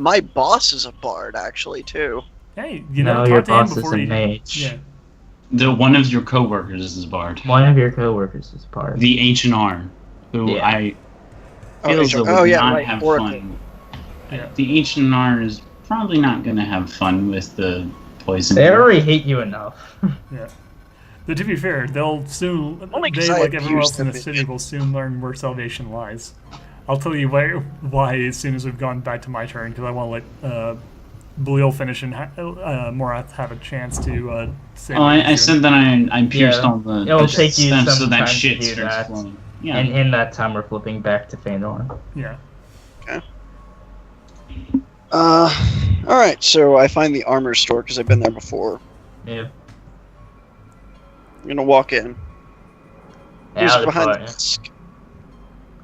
my boss is a bard actually too. Hey, you know, No, talk your to him boss is before a you... mage. Yeah. The one of your coworkers is bard. One of your coworkers is part. The H&R, who Yeah. I Oh, feel as HR. though would not right, have Oracle. fun. Yeah. The H&R is probably not going to have fun with the poison. They already hate you enough. Yeah. But to be fair, they'll soon, Only 'cause they, I like everyone abused else in the them. city, will soon learn where salvation lies. I'll tell you why as soon as we've gone back to my turn, because I want to let Belial finish and Morath have a chance to save Oh, I Lucio. said that I pierced Yeah. all the It'll the take you steps some so that time to shit do starts that. flowing. Yeah. And in that time, we're flipping back to Feanor. Yeah. Alright, so I find the armor store because I've been there before. Yeah. I'm gonna walk in. Who's Out of behind the the desk?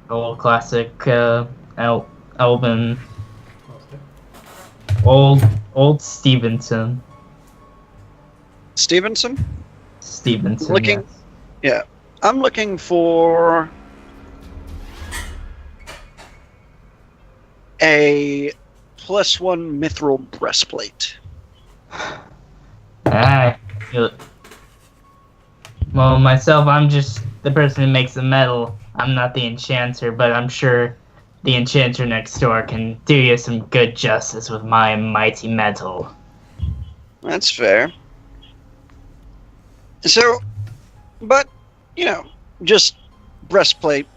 old classic Elven, old Stevenson. Stevenson? Stevenson. Looking- yes. Yeah. I'm looking for a +1 mithril breastplate. Ah, well, myself, I'm just the person who makes the metal. I'm not the enchanter, but I'm sure the enchanter next door can do you some good justice with my mighty metal. That's fair. So, but, you know, just breastplate.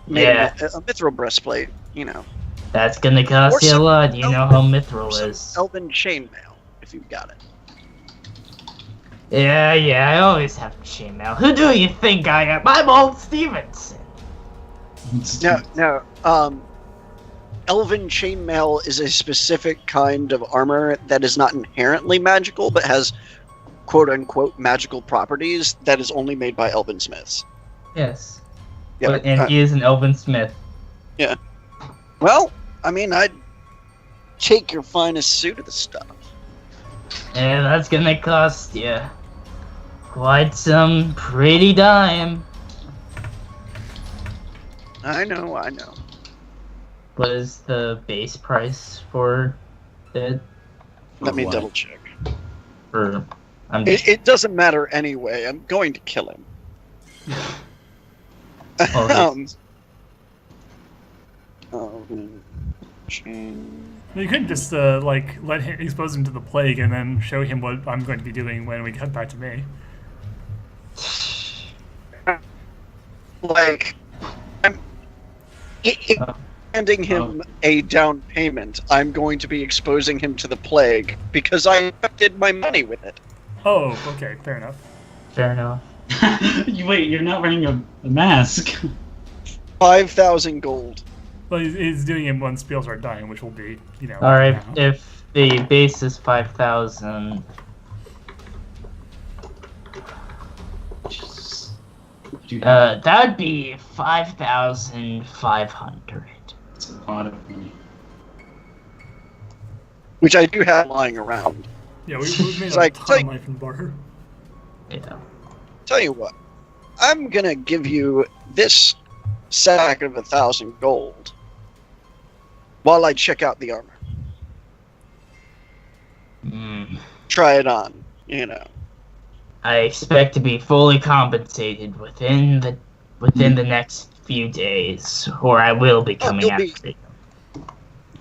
Made Yeah. a mithril breastplate, you know. That's gonna cost Or you a some lot. You know how mithril Some is. elven chainmail, if you've got it. Yeah, I always have chainmail. Who do you think I am? I'm old Stevenson. No, elven chainmail is a specific kind of armor that is not inherently magical, but has quote-unquote magical properties that is only made by elven smiths. Yes. Yeah, And he is an elven smith. well, I mean, I'd take your finest suit of the stuff. And that's gonna cost you quite some pretty dime. I know. What is the base price for it? Let me what? double check. For I'm just, It doesn't matter anyway. I'm going to kill him. Oh, You could just let him expose him to the plague and then show him what I'm going to be doing when we cut back to me. like, I'm handing him a down payment. I'm going to be exposing him to the plague because I accepted my money with it. Oh, okay, fair enough. fair enough. Wait, you're not wearing a mask. 5,000 gold. Well, he's doing it when spells are dying, which will be, All right, now. if the base is 5,000, Dude, that would be 5,500. that's a lot of money. Which I do have lying around. Yeah, we've made It's a like, ton of money from the bar. Yeah. Tell you what, I'm gonna give you this sack of 1,000 gold while I check out the armor. Try it on, you know. I expect to be fully compensated within the next few days, or I will be coming after you.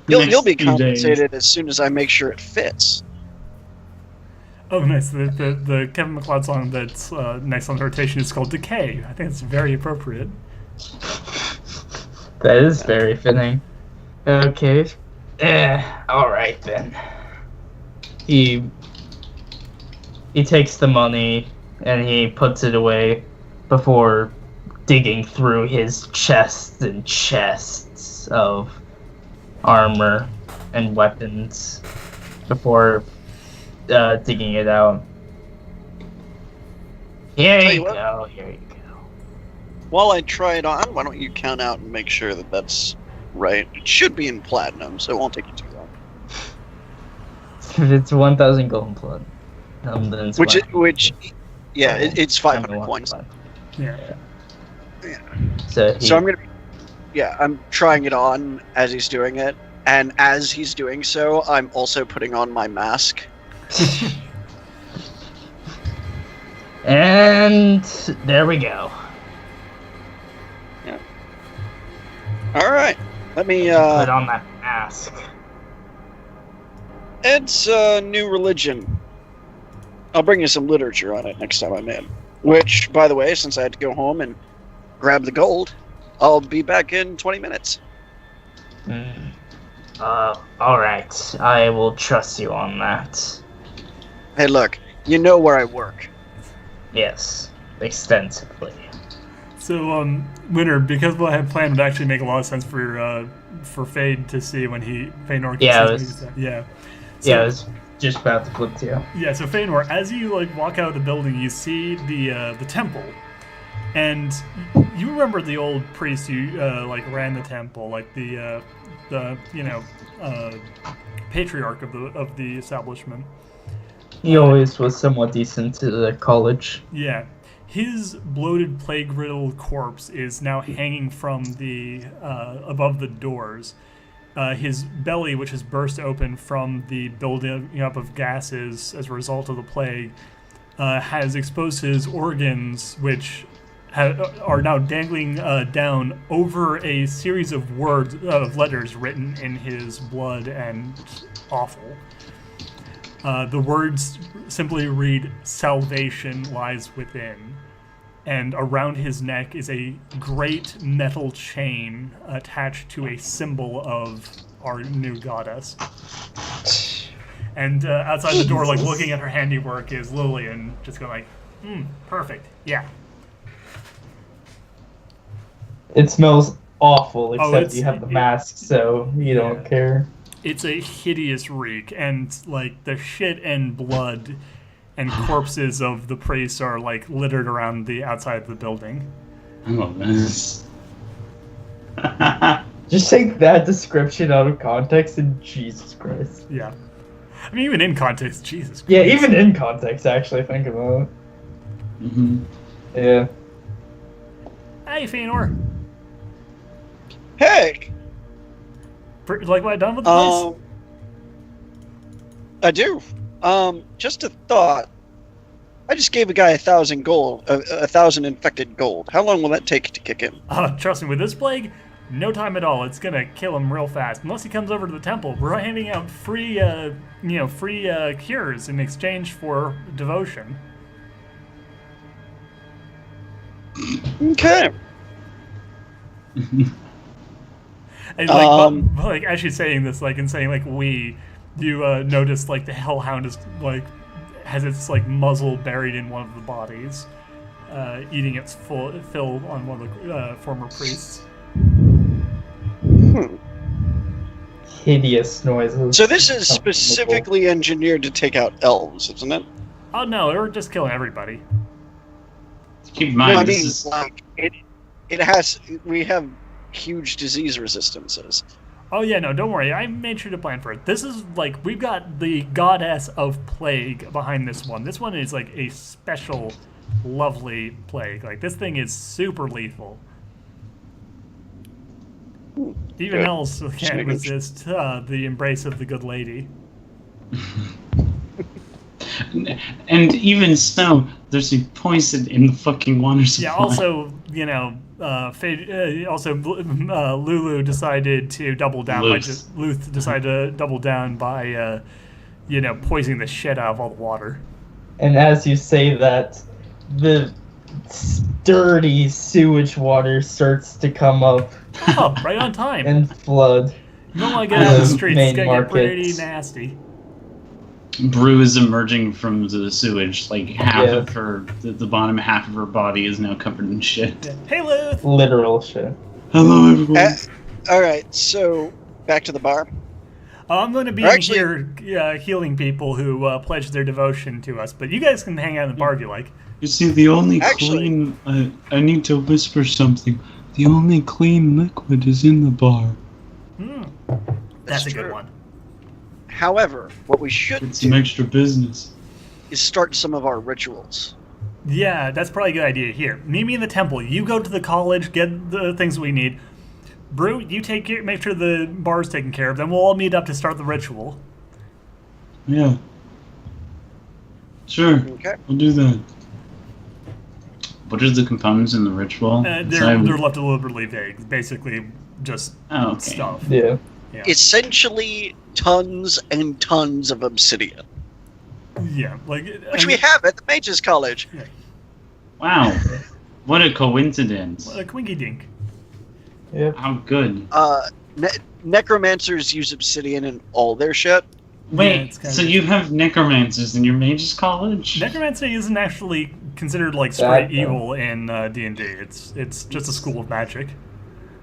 You'll be compensated as soon as I make sure it fits. Oh, nice. The Kevin MacLeod song that's next on the rotation is called Decay. I think it's very appropriate. That is very fitting. Okay. Alright then. He takes the money and he puts it away before digging through his chests and chests of armor and weapons before digging it out. Here you go. While I try it on, why don't you count out and make sure that that's right? It should be in platinum, so it won't take you too long. If it's 1,000 gold and blood, then it's it's 500 points. Yeah. So I'm gonna. I'm trying it on as he's doing it, and as he's doing so, I'm also putting on my mask. And there we go. Yeah. All right. Let me put on that mask. It's a new religion. I'll bring you some literature on it next time I'm in. Which, by the way, since I had to go home and grab the gold, I'll be back in 20 minutes. Alright. I will trust you on that. Hey, look. You know where I work. Yes. Extensively. So, Winter, because what I had planned would actually make a lot of sense for Fade to see when Feanor. I was just about to flip to you. Yeah, so Feanor, as you walk out of the building, you see the temple, and you remember the old priest who ran the temple, the patriarch of the establishment. He always was somewhat decent to the college. Yeah. His bloated, plague-riddled corpse is now hanging from the above the doors. His belly, which has burst open from the building up of gases as a result of the plague, has exposed his organs, which are now dangling down over a series of letters written in his blood and awful. The words simply read, "Salvation lies within." And around his neck is a great metal chain attached to a symbol of our new goddess. And outside the door, looking at her handiwork, is Lillian, just going perfect, yeah. It smells awful, except you have the mask, so you don't care. It's a hideous reek, and the shit and blood and corpses of the priests are littered around the outside of the building. I love this. Just take that description out of context and Jesus Christ. Yeah. I mean, even in context, Jesus Christ. Yeah, even in context, actually, think about it. Mm-hmm. Yeah. Hey, Feanor. Hey! Like what I done with the place? I do. Just a thought. I just gave a guy 1,000 gold, 1,000 infected gold. How long will that take to kick in? Trust me, with this plague, no time at all. It's gonna kill him real fast. Unless he comes over to the temple, we're handing out free cures in exchange for devotion. Okay. And as she's saying this, and saying we, you notice the hellhound is has its muzzle buried in one of the bodies, eating its fill on one of the former priests. Hideous noises. So this is specifically engineered to take out elves, isn't it? Oh no, we're just killing everybody. Keep in mind, we have huge disease resistances. Oh yeah, no, don't worry. I made sure to plan for it. This is we've got the goddess of plague behind this one. This one is a special, lovely plague. This thing is super lethal. Even Good. else can't making resist the embrace of the good lady. And even so, there's a poison in the fucking water supply. Yeah. Also, Lulu decided to double down Luth decided to double down by poisoning the shit out of all the water. And as you say that, the dirty sewage water starts to come up Oh, right on time. and flood. You don't want to get out on the the streets. It's main gonna get pretty markets. nasty. Brew is emerging from the sewage. Like half Yeah. of her, the bottom half of her body is now covered in shit. Yeah. Hey, Luth. Literal shit. Hello, everyone. All right, so back to the bar. I'm going to be Actually- in here healing people who pledge their devotion to us, but you guys can hang out in the bar if you like. You see, the only Actually- clean... I need to whisper something. The only clean liquid is in the bar. That's a true. good one. However, what we should It's some do extra business. is start some of our rituals. Yeah, that's probably a good idea. Here, meet me in the temple. You go to the college, get the things we need. Brew, you make sure the bar's taken care of. Then we'll all meet up to start the ritual. Yeah. Sure, Okay. I'll do that. What are the components in the ritual? They're left deliberately vague. Basically, just Oh, okay. stuff. Yeah. Yeah. Essentially, tons and tons of obsidian, Yeah, like which we have at the Mages College. Wow. What a coincidence. a quinky dink. Yep. How good. Necromancers use obsidian in all their shit. Wait, it's kinda- so you have necromancers in your mage's college? Necromancy isn't actually considered like straight Bad, evil in D&D. It's just a school of magic.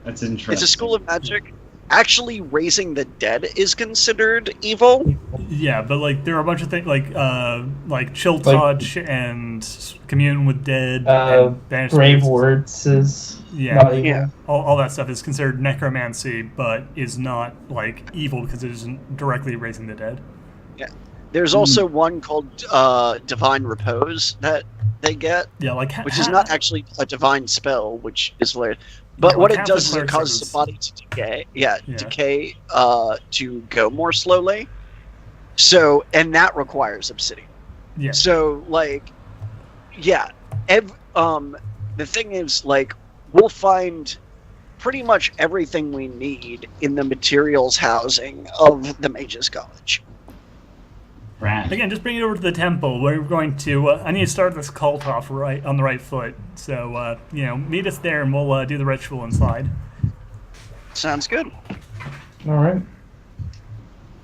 That's interesting. It's a school of magic. Actually, raising the dead is considered evil. Yeah, but like there are a bunch of things like chill touch and commune with dead and banish Grave spirits. words is Yeah. not even. Yeah. All that stuff is considered necromancy, but is not like evil because it isn't directly raising the dead. There's also one called Divine Repose that they get, Yeah, like which is not actually a divine spell, which is weird. But Yeah, what like it does is Catholic it causes the clerics body to decay. Yeah, Yeah. decay to go more slowly. So, and that requires obsidian. Yeah. So, like, yeah, the thing is, like, we'll find pretty much everything we need in the materials housing of the Mages College. Rad. Again, just bring it over to the temple. We're going to. I need to start this cult off on the right foot. So meet us there, and we'll do the ritual inside. Sounds good. All right.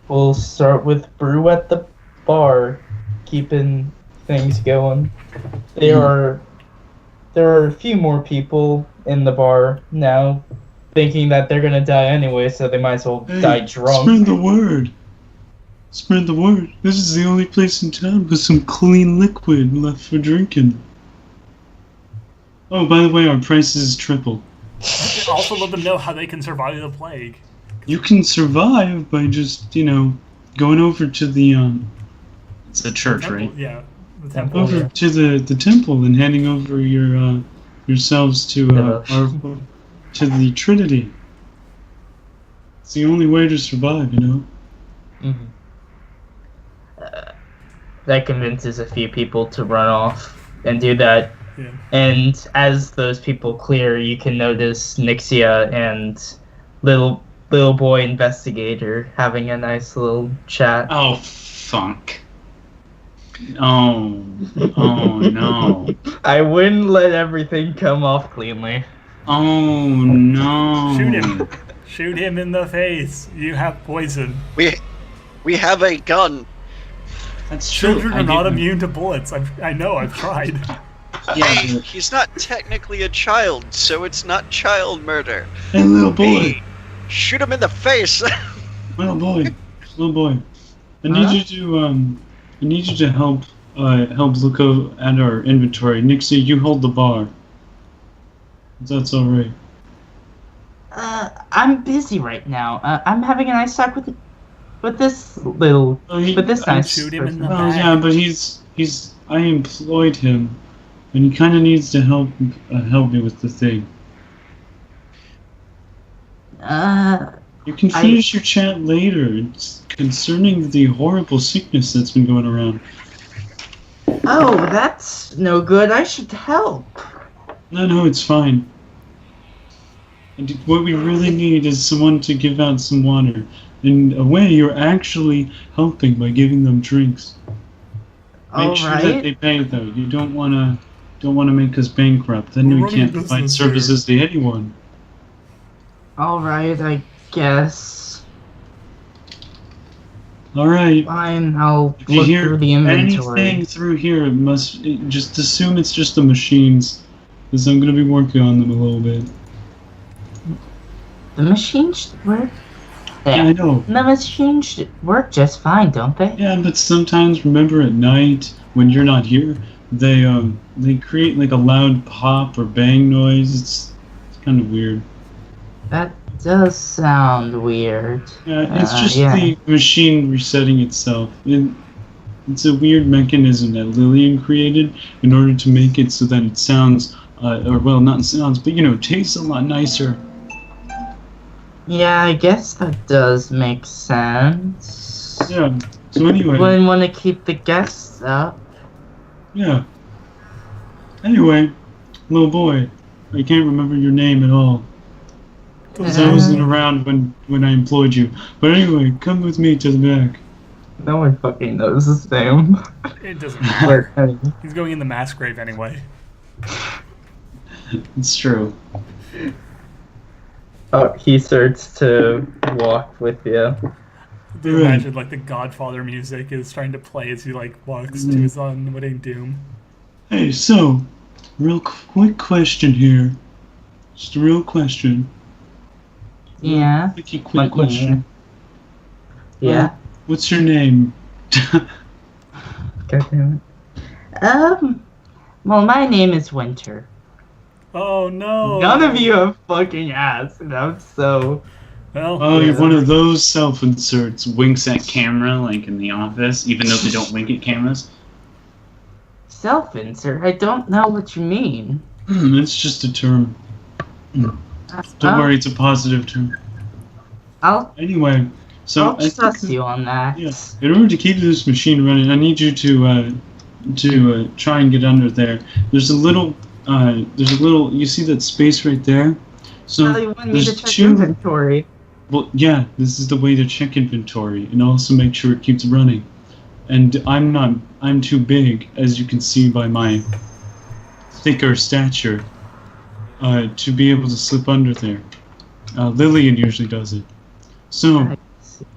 We'll start with Brew at the bar, keeping things going. There are a few more people in the bar now, thinking that they're gonna die anyway, so they might as well die drunk. Spread the word. Spread the word. This is the only place in town with some clean liquid left for drinking. Oh, by the way, our price is triple. Also, let them know how they can survive the plague. You can survive by just, going over to the, it's a church, Temple, right? yeah, the temple. Over to the temple and handing over yourselves to to the Trinity. It's the only way to survive, Mm-hmm. That convinces a few people to run off and do that. Yeah. And as those people clear, you can notice Nixia and little boy investigator having a nice little chat. Oh, fuck. Oh no. I wouldn't let everything come off cleanly. Oh no. Shoot him. Shoot him in the face. You have poison. We have a gun. That's true. Children are not immune to bullets. I know. I've tried. Yeah, Hey, but- he's not technically a child, so it's not child murder. Hey, little boy. Hey, shoot him in the face. Little boy. Little boy. I need you to help look at our inventory. Nixie, you hold the bar. If that's alright. I'm busy right now. I'm having a nice talk with this little, with this nice shoot him in person. the Well, back. yeah, but I employed him, and he kind of needs to help me with the thing. You can finish your chat later. It's concerning the horrible sickness that's been going around. Oh, that's no good. I should help. No, it's fine. And what we really need is someone to give out some water. In a way, you're actually helping by giving them drinks. Make sure that they pay, though. You don't wanna make us bankrupt. Then we can't provide services to anyone. Alright, I guess. Alright. Fine, I'll If you look hear through the inventory. anything through here, just assume it's just the machines. Because I'm gonna be working on them a little bit. The machines work? Yeah, I know. The machines work just fine, don't they? Yeah, but sometimes, remember at night, when you're not here, they create like a loud pop or bang noise. It's kind of weird. That does sound weird. Yeah, it's just the machine resetting itself. It's a weird mechanism that Lillian created in order to make it so that it sounds, or well, not sounds, but tastes a lot nicer. Yeah, I guess that does make sense. Yeah. So anyway. Wouldn't want to keep the guests up. Yeah. Anyway, little boy, I can't remember your name at all. Because I wasn't around when I employed you. But anyway, come with me to the back. No one fucking knows his name. It doesn't matter. Where- He's going in the mass grave anyway. It's true. Oh, he starts to walk with you. Imagine like the Godfather music is trying to play as he like walks to his unwitting doom. Hey, so, real quick question here. Just a real question. Yeah. Quick question. Yeah. What's your name? God damn it. Well, my name is Winter. Oh no! None of you have fucking asked, and I'm so... Well, Oh, you're one of those self-inserts. Winks at camera, like in The Office, even though they don't wink at cameras. Self-insert? I don't know what you mean. It's just a term. Don't worry, it's a positive term. Anyway, so I'll trust you on that. Yeah. In order to keep this machine running, I need you to try and get under there. There's a little. You see that space right there? So you want me there's to check two. inventory. Well, yeah, this is the way to check inventory and also make sure it keeps running. And I'm too big, as you can see by my thicker stature, to be able to slip under there. Lillian usually does it. So,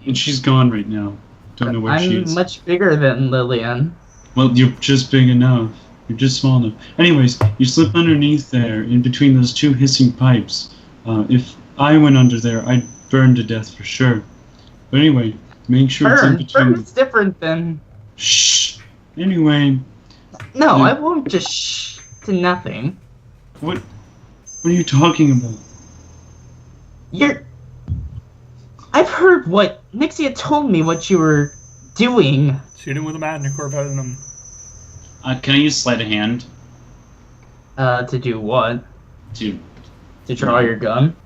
and she's gone right now. Don't know where she is. I'm much bigger than Lillian. Well, you're just big enough. You're just small enough. Anyways, you slip underneath there, in between those two hissing pipes. If I went under there, I'd burn to death for sure. But anyway, make sure it's in between. Burn is different than... Shh! Anyway... No, I won't just shh to nothing. What are you talking about? I've heard what... Nixia told me what you were doing. Shoot him with a Magnicore venom. Can I use sleight of hand? To do what? To draw your gun?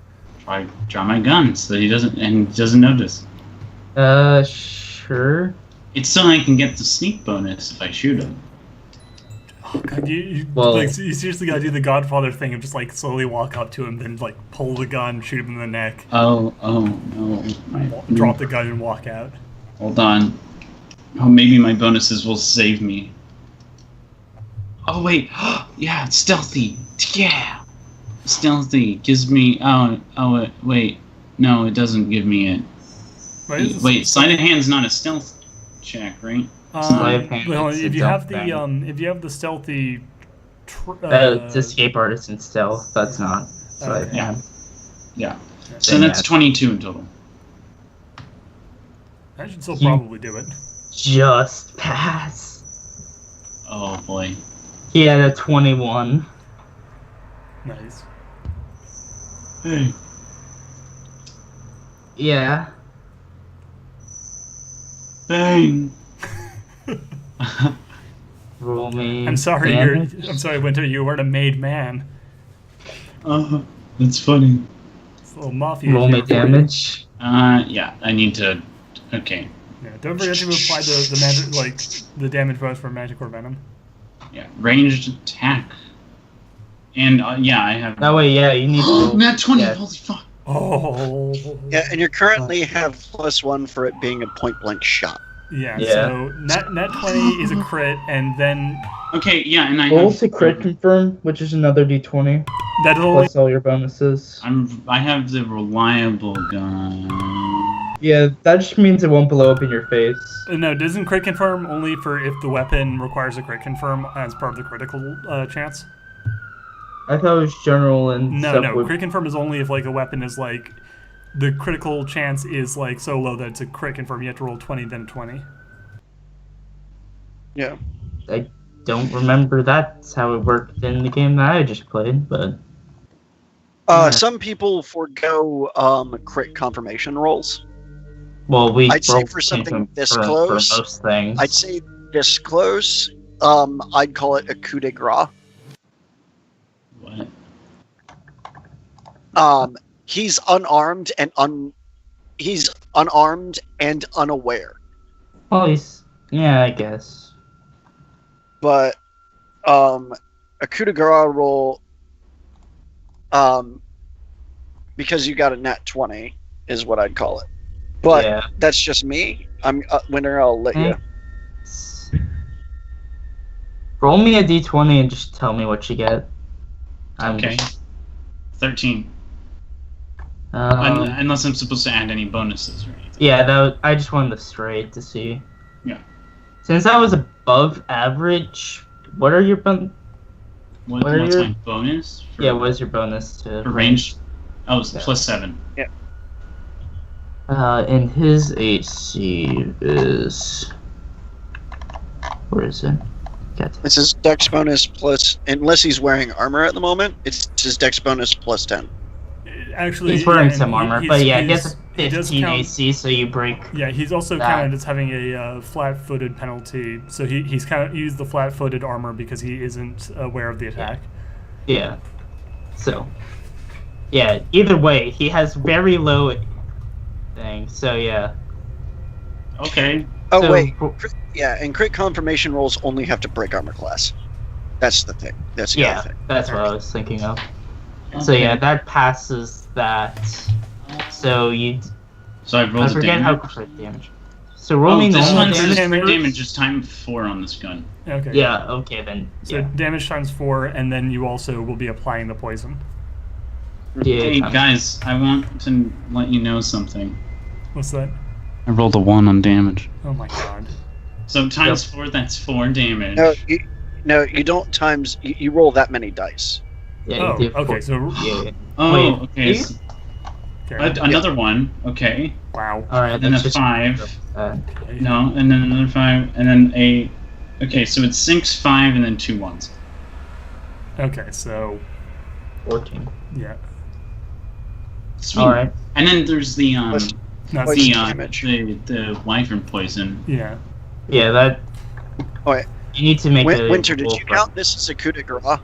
Draw my gun so that he doesn't notice. Sure. It's so I can get the sneak bonus if I shoot him. Oh god, you seriously gotta do the Godfather thing and just like slowly walk up to him, then like pull the gun, shoot him in the neck. Oh no. Drop the gun and walk out. Hold on. Oh, maybe my bonuses will save me. Oh wait, yeah, it's stealthy. Yeah, stealthy gives me. Wait, no, it doesn't give me it. Wait, sleight of hand's not a stealth check, right? Well, if you have the stealthy, it's escape artist and stealth. That's not sleight of hand. Yeah. So that's 22 in total. I should still probably do it. Just pass. Oh boy. He had a 21. Nice. Hey. Yeah. Bang. Roll me. I'm sorry, Winter. You weren't a made man. That's funny. Well, Mafia. Roll me damage. Yeah, I need to. Okay. Yeah, don't forget to apply the magic, like the damage bonus for Magic or Venom. Yeah, ranged attack. And yeah, I have. That way, yeah, you need to. Nat 20. Yeah. Holy fuck. Oh. Yeah, and you currently have +1 for it being a point-blank shot. Yeah. Yeah. So net 20 is a crit, and then Okay, yeah, and I Roll have. to crit confirm, which is another d20 that'll only. plus all your bonuses. I have the reliable gun. Yeah, that just means it won't blow up in your face. No, doesn't crit confirm only for if the weapon requires a crit confirm as part of the critical chance? I thought it was general and No, stuff no. would- Crit confirm is only if like a weapon is like the critical chance is like so low that it's a crit confirm. You have to roll 20, then 20. Yeah. I don't remember that's how it worked in the game that I just played, but Yeah. Some people forego crit confirmation rolls. well, we I'd say rolled for something confirm this for close, most things. I'd say this close, I'd call it a coup de grace. What? He's unarmed and unaware. Well, yeah, I guess. But a coup de grace roll, because you got a nat 20 is what I'd call it. But Yeah. that's just me. I'm Winter. I'll let you. Roll me a d20 and just tell me what you get. Okay. 13. Um, Unless I'm supposed to add any bonuses or anything. yeah, I just wanted the straight to see. Yeah. Since I was above average, what are your What are What's your- my bonus? yeah? What is your bonus to For range? Oh, it's Yeah. +7. And his AC is. Where is it? Got It's his dex bonus plus, unless he's wearing armor at the moment, it's his dex bonus +10. Actually, He's wearing and some armor, he's- but yeah, he he's- has a he does 15 count- AC, so you break. Yeah, he's also that. counted as having a flat-footed penalty. So he's kind of used the flat-footed armor because he isn't aware of the attack. Yeah. So. Yeah. Either way, he has very low thing. So yeah. Okay. Oh So- wait, yeah, and crit confirmation rolls only have to break armor class. That's the thing. That's the Yeah, other thing. that's what I was thinking of. So Okay. yeah, that passes that. So you. So I I rolled the forget how damage. crit damage. So roll Oh, me this normal one says damage. crit damage is times 4 on this gun. Okay. Yeah. Okay then. So Yeah. damage times 4, and then you also will be applying the poison. Yeah, Hey times- guys, I want to let you know something. What's that? I rolled a 1 on damage. Oh my god. So times 4, that's 4 damage. No, you don't times. You roll that many dice. Yeah. Oh, you did okay. four- So Yeah. Oh, Wait, okay. you- okay. Another one. Okay. Wow. All right. And then let's a just. 5. Okay. No, and then another 5, and then a. Okay, so it's 6, 5, and then 2 ones. Okay. So 14. yeah. Sweet. All right. And then there's the Plus- Not Poison the damage. the wyvern poison. yeah. Yeah. That. Oh, wait. You need to make a. Winter, did roll you for- count this as a coup de grace?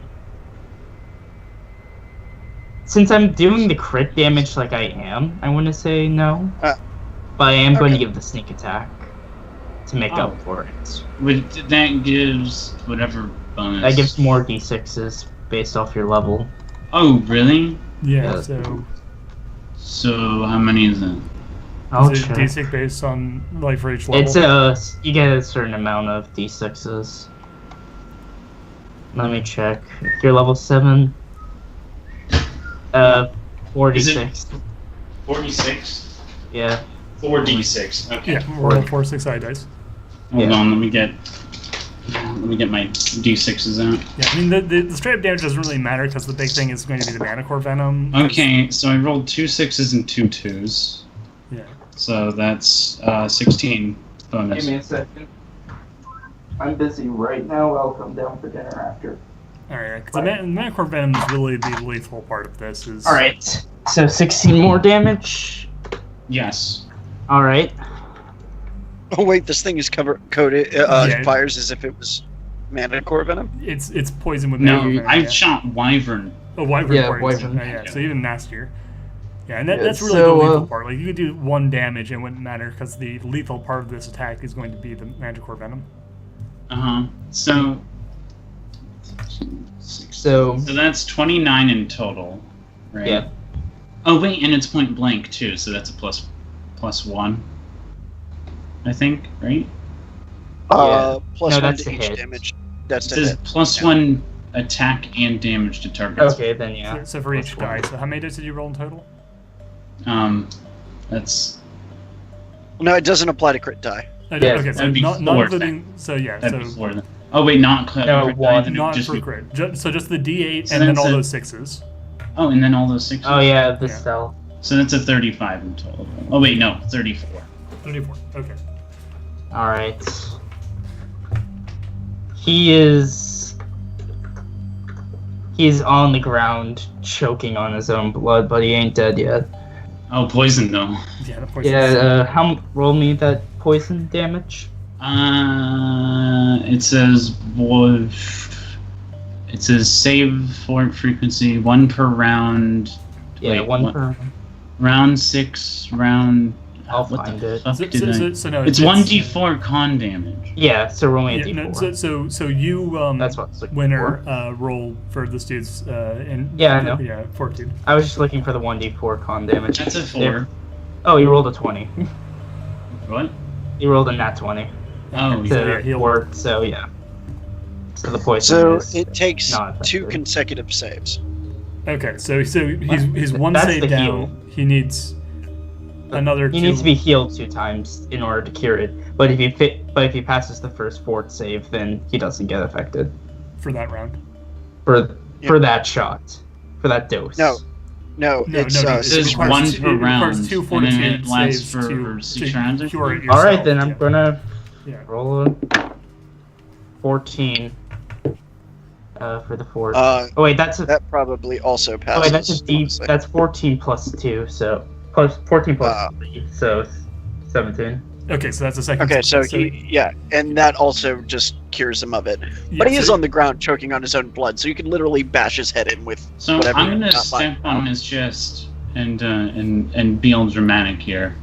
Since I'm doing the crit damage like I am, I want to say no. But I am going to okay. give the sneak attack to make Oh. up for it. That gives whatever bonus. That gives more d6s based off your level. Oh, really? Yeah. Yeah. So So how many is it? I'll is it check. D6 based on life for each level? It's you get a certain amount of d6s. Let me check. If you're level 7. 46. 46. Yeah. 4d6. Okay. Yeah. Roll 4 6 dice. Hold Yeah. on. Let me get my d6s out. Yeah. I mean the straight up damage doesn't really matter because the big thing is going to be the Manicore Venom. Okay, so I rolled 2 6s and 2 2s. Yeah. So that's 16 bonus. a second. I'm busy right now. I'll come down for dinner after. All right. Because the Manicore Venom is really the lethal part of this. Is Alright. So 16 more damage. Yes. Alright. Oh wait, this thing is coated. Yeah. Fires as if it was Manticore venom. It's poison with No, Manicore Venom. I yeah. shot wyvern. Oh, wyvern Yeah, poison. wyvern. Oh, yeah. So even nastier. Yeah, and that's really the lethal part. Like, you could do 1 damage and it wouldn't matter because the lethal part of this attack is going to be the Manticore Venom. So that's 29 in total, right? Yeah. Oh wait, and it's point blank too, so that's a plus 1. I think, right? Plus No, 1 that's to a each hit. damage. That's It to says hit. plus 1 attack and damage to targets. Okay, then yeah. So for each die. So how many dice did you roll in total? That's No, it doesn't apply to crit die. Yeah, Okay, so that'd be not 4 including. So yeah, that'd be so 4 then. Oh wait, not crit. No, crit 1. die, then not just for be- crit. So just the D8 So and then that's all a- those 6s. Oh, and then all those 6. Oh yeah, the Yeah. stealth. So that's a 35 in total. Oh wait, no, 34. 34. Okay. All right. He's on the ground, choking on his own blood, but he ain't dead yet. Oh, poison though. Yeah, the poison. Yeah. Roll me that poison damage. It says save for frequency 1 per round. Yeah, Wait, one what? per. Round 6, round. I'll what find the it. fuck did I? So no, It's 1d4 con damage. Yeah, so roll me a Yeah, d4. no, so you That's what I was looking winner for. roll for this dude's in Yeah, I know. Yeah, fortitude. I was just looking for the 1d4 con damage. That's a 4. There. Oh, you rolled a 20. What? You rolled a nat 20 Oh, So, yeah. yeah, he'll- work, so yeah. So the poison So is it takes not 2 affected. consecutive saves. Okay, so he's one That's save the down. heal. He needs another He 2. needs to be healed 2 times in order to cure it. But if he passes the first fort save, then he doesn't get affected for that round. for that shot, for that dose. No, No, it's no, It says requires 1 two- per it requires round, 2 and then fortitude it lasts saves for to 6 rounds. or cure it something? All right, yourself, then I'm yeah. gonna Yeah. roll a 14 for the fort. uh, Oh wait, that's a. that probably also Oh passes. wait, that's a D. honestly. That's 14 plus 2, so plus 14 plus Ah. 3, so 17. Okay, so that's the second. Okay, so save. and that also just cures him of it. Yeah, But he is so- on the ground choking on his own blood, so you can literally bash his head in with So whatever. I'm gonna not mine. step on his chest and be all dramatic here.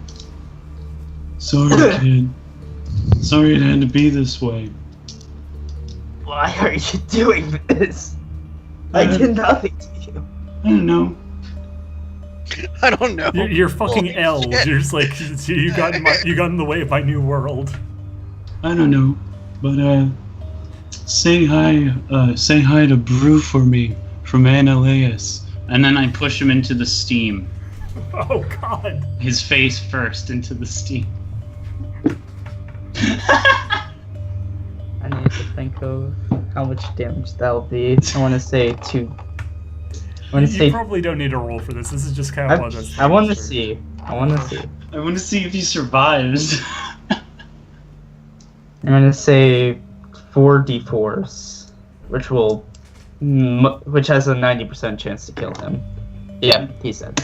Sorry, kid. Sorry it had to be this way. Why are you doing this? I did nothing to you. I don't know. I don't know. You're fucking Holy elves. shit. You're just like you got in the way of my new world. I don't know. But say hi to Brew for me from Annaleus. And then I push him into the steam. Oh God. His face first into the steam. I need to think of how much damage that'll be. I want to say 2. I want to You say. probably don't need a roll for this. This is just kind of one of those I want to things see. I want to see. I want to see if he survives. I'm gonna say 4 d4s, which has a 90% chance to kill him. Yeah, he said.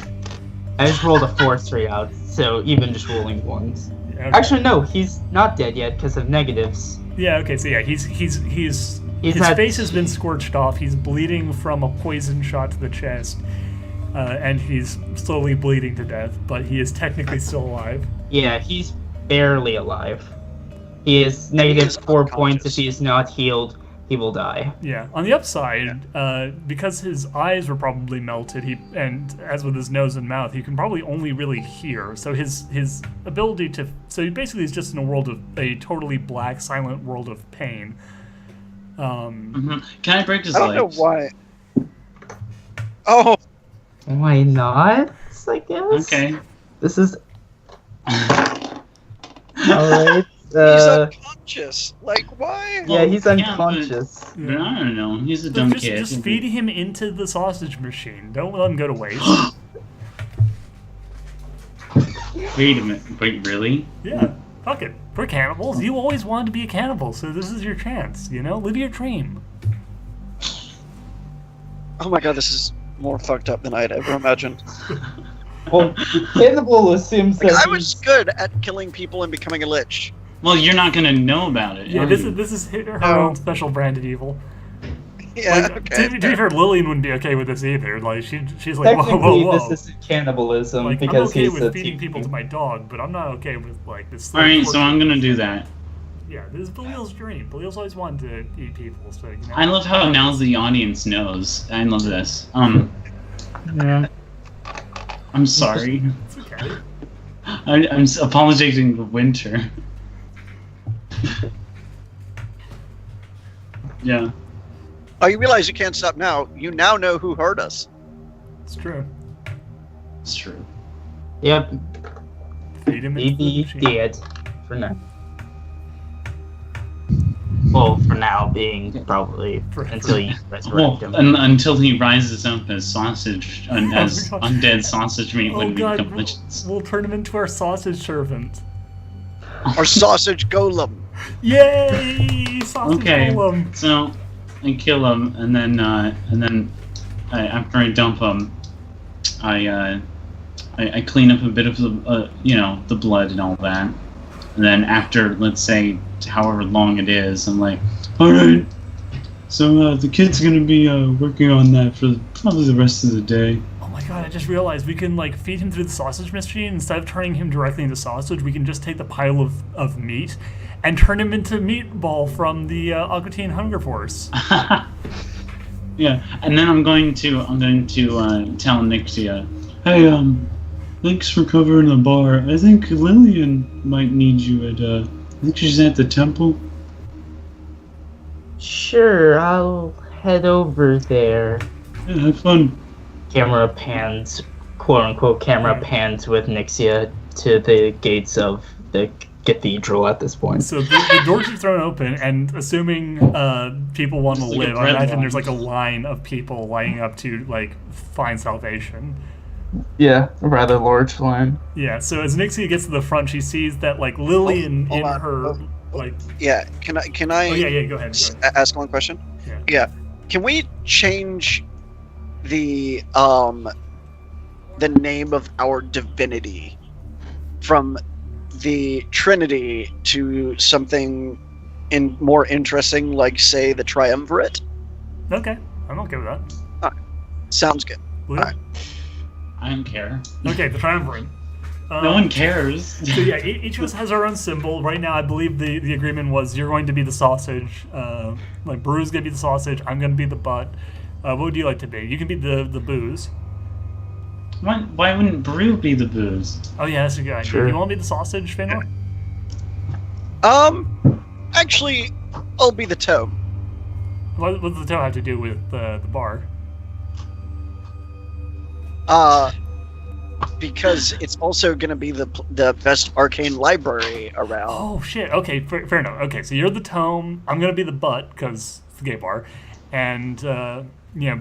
I just rolled a 4 straight out, so even just rolling 1s. Okay. Actually, no, he's not dead yet because of negatives. Yeah. Okay. So yeah, his had- face has been scorched off. He's bleeding from a poison shot to the chest, and he's slowly bleeding to death. But he is technically still alive. Yeah, he's barely alive. He is negative is 4 points. unconscious. If he is not healed, he will die. Yeah. On the upside, because his eyes were probably melted, and as with his nose and mouth, he can probably only really hear. So his ability to he basically is just in a totally black, silent world of pain. Can I break his I don't know legs? why. Oh, Why not? I guess. Okay. This is alright. he's unconscious. Like, why? Yeah, he's Yeah, but- unconscious. But I don't know. He's a So dumb just, kid. just feed him into the sausage machine. Don't let him go to waste. Wait a minute. Wait, really? Yeah. Fuck it. We're cannibals. You always wanted to be a cannibal, so this is your chance. Live your dream. Oh my god, this is more fucked up than I'd ever imagined. Well, Cannibal assumes Like, that I was good at killing people and becoming a lich. Well, you're not gonna know about it. Yeah, are this you? is her No. own special branded evil. Yeah, Like, okay. to be fair, Lillian wouldn't be okay with this either. Like, she's like, whoa, Technically, whoa, whoa. this isn't cannibalism Like, I'm because okay he's with a feeding people to my dog, but I'm not okay with, like, this. All right, so I'm gonna do that. Yeah, this is Belial's dream. Belial's always wanted to eat people, so, you know. I love how now the audience knows. I love this. Yeah. I'm sorry. It's okay. I'm apologizing to Winter. Yeah. Oh, you realize you can't stop now. You now know who hurt us. It's true. It's true. Yep. Feed him into the Maybe machine. dead for now. Well, for now, being probably until you resurrect him. Until he rises up as sausage, as God. undead sausage meat Oh when we god, become witches. we'll turn him into our sausage servant. Our sausage golem. Yay! Sausage Okay. golem. So I kill him, and then after I dump him, I clean up a bit of the the blood and all that, and then after, let's say, however long it is, I'm like, all right. So the kid's gonna be working on that for probably the rest of the day. Oh my god, I just realized we can like feed him through the sausage machine. Instead of turning him directly into sausage, we can just take the pile of meat and turn him into Meatball from the Aquatine Hunger Force. Yeah, and then I'm going to tell Nixia, hey, thanks for covering the bar. I think Lillian might need you at I think she's at the temple. Sure, I'll head over there. Yeah, have fun. Camera pans, quote unquote, camera pans with Nixia to the gates of the cathedral at this point. So the doors are thrown open, and assuming people want to It's like a live, I bread imagine line. there's like a line of people lining up to like find salvation. Yeah, a rather large line. Yeah, so as Nixia gets to the front, she sees that like Lillian Hold in on. her like. Yeah, can I Oh yeah, go ahead. ask one question? Yeah. Can we change the name of our divinity from the Trinity to something more interesting, like say the Triumvirate? Okay, I'm okay with that. Sounds good. Blue? Alright. I don't care. Okay, the Triumvirate. No one cares. So yeah, each of us has our own symbol. Right now, I believe the agreement was you're going to be the sausage, like Brew's gonna be the sausage, I'm gonna be the butt. What would you like to be? You can be the booze. Why wouldn't Brew be the booze? Oh yeah, that's a good idea. Sure. You want to be the sausage, Fenor? Actually, I'll be the toe. What does the toe have to do with the bar? Because it's also going to be the best arcane library around. Oh shit. Okay, fair enough. Okay, so you're the tome. I'm gonna be the butt because it's the gay bar, and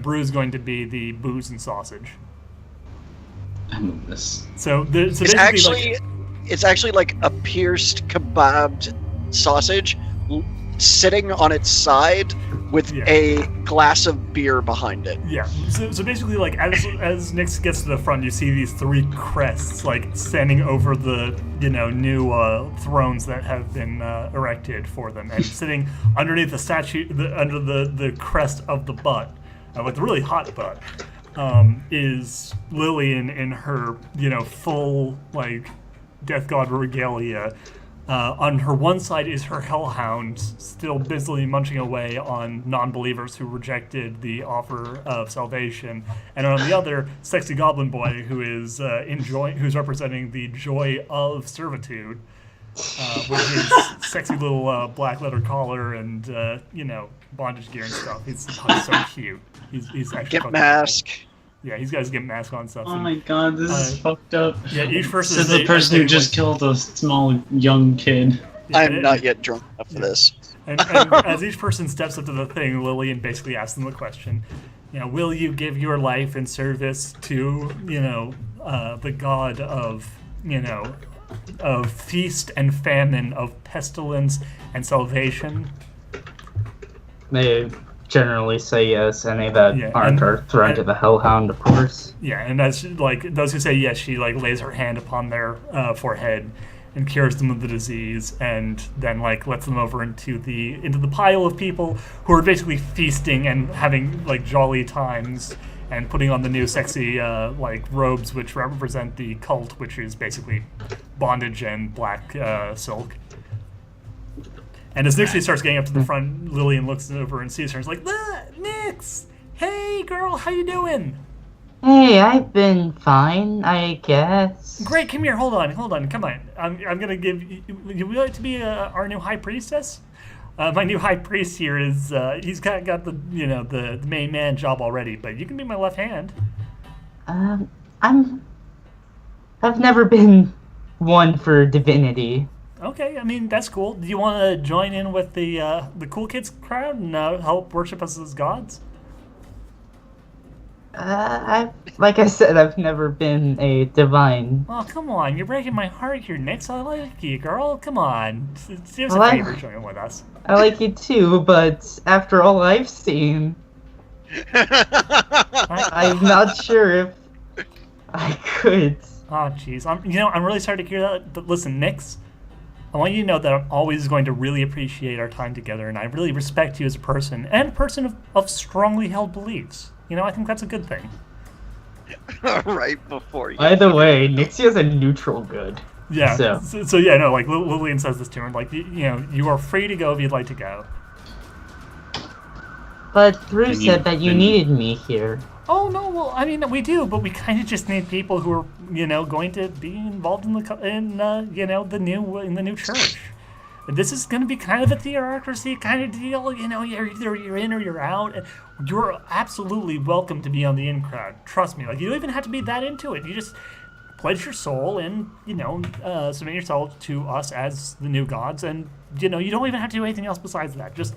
Brew's going to be the booze and sausage. I love this. So It's basically it's actually like a pierced kebabbed sausage sitting on its side with Yeah. a glass of beer behind it. Yeah. So basically, like as Nyx gets to the front, you see these three crests like standing over the new thrones that have been erected for them, and sitting underneath the statue, under the crest of the butt, with the really hot butt, is Lillian in her full like death god regalia. On her one side is her hellhound, still busily munching away on non-believers who rejected the offer of salvation, and on the other, sexy goblin boy who is who's representing the joy of servitude, with his sexy little black leather collar and bondage gear and stuff. He's so cute. He's actually Get fucking mask. cool. Yeah, he's got his get mask on stuff. Oh and- my god, this is fucked up. Yeah, each person This is is the person who just killed a small young kid. I'm not yet drunk enough for this. And as each person steps up to the thing, Lillian basically asks them the question, will you give your life in service to, the god of, of feast and famine, of pestilence and salvation? They generally say yes, any that Yeah, aren't and- are thrown to the hellhound, of course. Yeah, and as like those who say yes, she like lays her hand upon their forehead, and cures them of the disease, and then like lets them over into the pile of people who are basically feasting and having like jolly times and putting on the new sexy like robes which represent the cult, which is basically bondage and black silk. And as Nixie starts getting up to the front, Lillian looks over and sees her and is like, Nix! Hey girl, how you doing? Hey, I've been fine, I guess. Great, come here, hold on, come on. I'm gonna give you, would you like to be our new high priestess? My new high priest here is, he's got the, the main man job already, but you can be my left hand. I've never been one for divinity. Okay, I mean, that's cool. Do you want to join in with the cool kids crowd and help worship us as gods? Like I said, I've never been a divine. Oh, come on. You're breaking my heart here, Nix. I like you, girl. Come on. Do us Well, a favor joining with us. I like you too, but after all I've seen, I'm not sure if I could. Oh, jeez. I'm really sorry to hear that. But listen, Nix, I want you to know that I'm always going to really appreciate our time together, and I really respect you as a person, and a person of strongly held beliefs. I think that's a good thing. Right before you. By the way, Nixia's a neutral good. Yeah. So yeah, no, like Lillian says this to her, like, you are free to go if you'd like to go. But Drew said that you needed me here. Oh no, well, I mean, we do, but we kind of just need people who are, going to be involved in the new church. This is going to be kind of a theocracy kind of deal. You're either you're in or you're out. And you're absolutely welcome to be on the in crowd. Trust me. Like, you don't even have to be that into it. You just pledge your soul and submit yourself to us as the new gods. And you don't even have to do anything else besides that. Just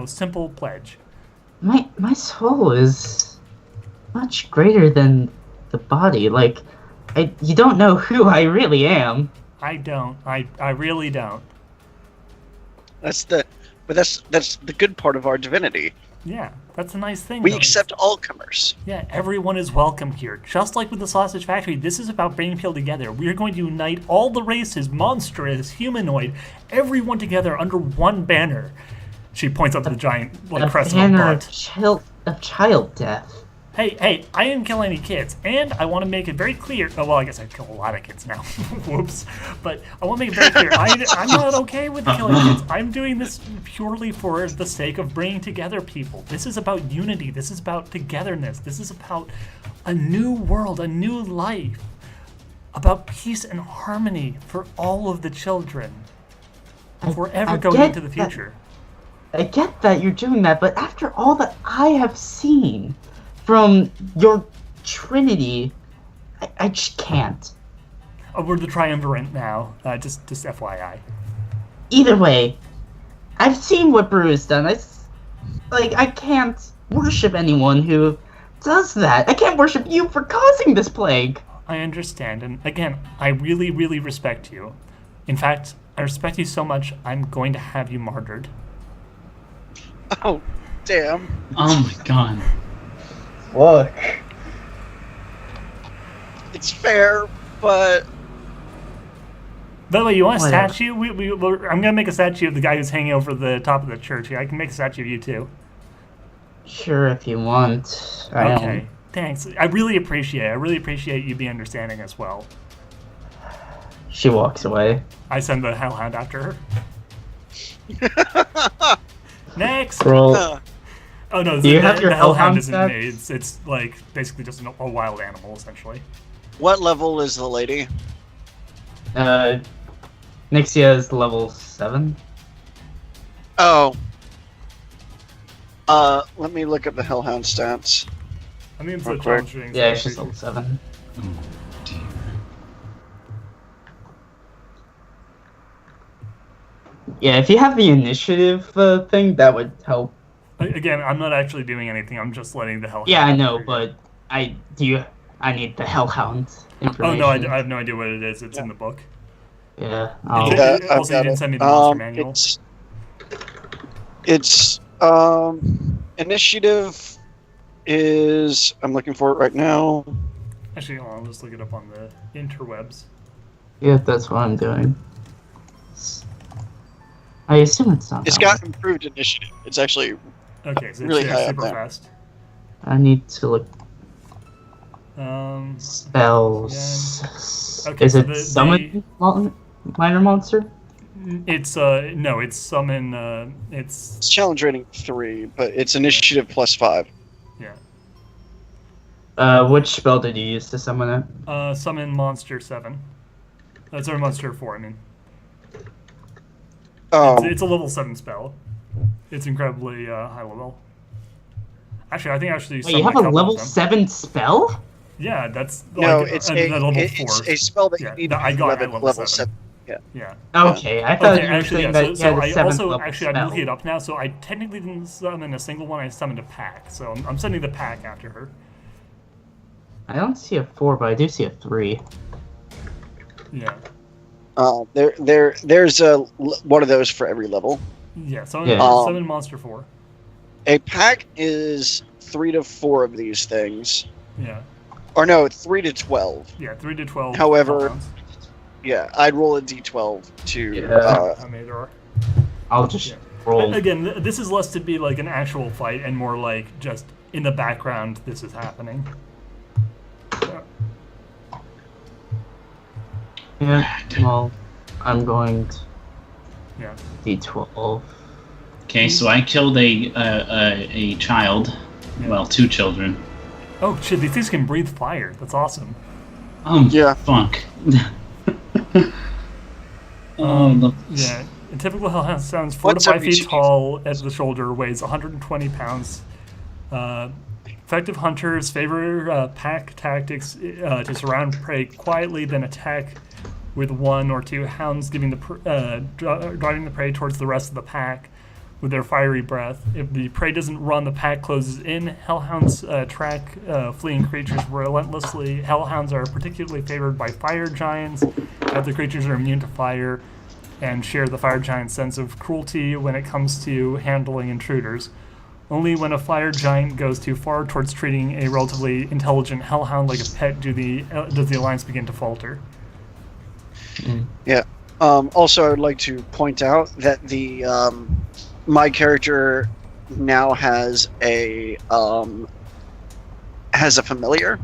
simple pledge. My soul is much greater than the body. Like, you don't know who I really am. I don't. I really don't. That's the good part of our divinity. Yeah, that's a nice thing. We though. accept all comers. Yeah, everyone is welcome here. Just like with the Sausage Factory, this is about bringing people together. We are going to unite all the races, monstrous, humanoid, everyone together under one banner. She points up to the giant crest of a banner butt. of child death. Hey, I didn't kill any kids, and I want to make it very clear. Oh, well, I guess I kill a lot of kids now. Whoops. But I want to make it very clear. I'm not okay with killing kids. I'm doing this purely for the sake of bringing together people. This is about unity. This is about togetherness. This is about a new world, a new life. About peace and harmony for all of the children. If we're ever going into the future. I get that you're doing that, but after all that I have seen from your Trinity, I just can't. Oh, we're the Triumvirate now, just FYI. Either way, I've seen what Brew has done. I can't worship anyone who does that. I can't worship you for causing this plague. I understand, and again, I really, really respect you. In fact, I respect you so much, I'm going to have you martyred. Oh, damn. Oh my god. Look. It's fair, but... By the way, you want a Whatever. statue? I'm going to make a statue of the guy who's hanging over the top of the church here. I can make a statue of you, too. Sure, if you want. Okay, thanks. I really appreciate it. I really appreciate you being understanding as well. She walks away. I send the Hellhound after her. Next! Roll. Oh, no, Do you have your the Hellhound Hellhound isn't stats? made. It's like, basically just a wild animal, essentially. What level is the lady? Nixia is level 7. Oh. Let me look up the Hellhound stats. I mean, it's Real a quick. challenging. Yeah, she's level 7. Oh dear. Yeah, if you have the initiative thing, that would help. Again, I'm not actually doing anything. I'm just letting the Hellhound. Yeah, I know, after you. but I need the Hellhound Oh, information. no, I have no idea what it is. It's in the book. Yeah. Yeah. I'll, Also, you didn't send me the monster manual. It's initiative is, I'm looking for it right now. Actually, hold on, I'll just look it up on the interwebs. yeah, that's what I'm doing. I assume it's not. It's that got one. improved initiative. It's actually Okay, so really it's high up super there. fast. I need to look. Spells. Spells. Okay, Is so it summon minor monster? It's no, it's summon. It's It's challenge rating 3, but it's initiative +5. yeah. Which spell did you use to summon it? Summon monster 7. Sorry, monster 4. I mean, Oh, it's a level 7 spell. It's incredibly high level. Actually, I think actually. Wait, you have a level 7 spell? Yeah, that's no, like, it's level 4. it's a spell that Yeah, you need no, to I be got it at level 7. Yeah. Okay, I thought Okay, you were actually, saying yeah. that So you had I a 7th also level actually I'm spell. looking it up now. So I technically didn't summon a single one. I summoned a pack. So I'm sending the pack after her. I don't see a 4, but I do see a 3. Yeah. There's one of those for every level. Yeah. Summon, Yeah. summon monster 4. A pack is 3 to 4 of these things, Yeah. or no, 3 to 12. Yeah. 3 to 12. However- compounds. Yeah, I'd roll a d12 to. Yeah. How many there are? I'll just Yeah. roll. Again, this is less to be like an actual fight and more like just in the background. This is happening. Yeah, well, I'm going to Yeah. D12. Okay, so I killed a child. Yeah. Well, 2 children. Oh shit! These things can breathe fire. That's awesome. Yeah. Fuck. Oh, look. Yeah. A typical hellhound sounds 4 to What's 5 up, feet you- tall at the shoulder, weighs 120 pounds. Effective hunters favor pack tactics to surround prey quietly, then attack with 1 or 2 hounds, giving driving the prey towards the rest of the pack with their fiery breath. If the prey doesn't run, the pack closes in. Hellhounds track fleeing creatures relentlessly. Hellhounds are particularly favored by fire giants, as the creatures are immune to fire and share the fire giant's sense of cruelty when it comes to handling intruders. Only when a fire giant goes too far towards treating a relatively intelligent hellhound like a pet does the alliance begin to falter. Yeah. Also, I would like to point out that the my character now has a familiar.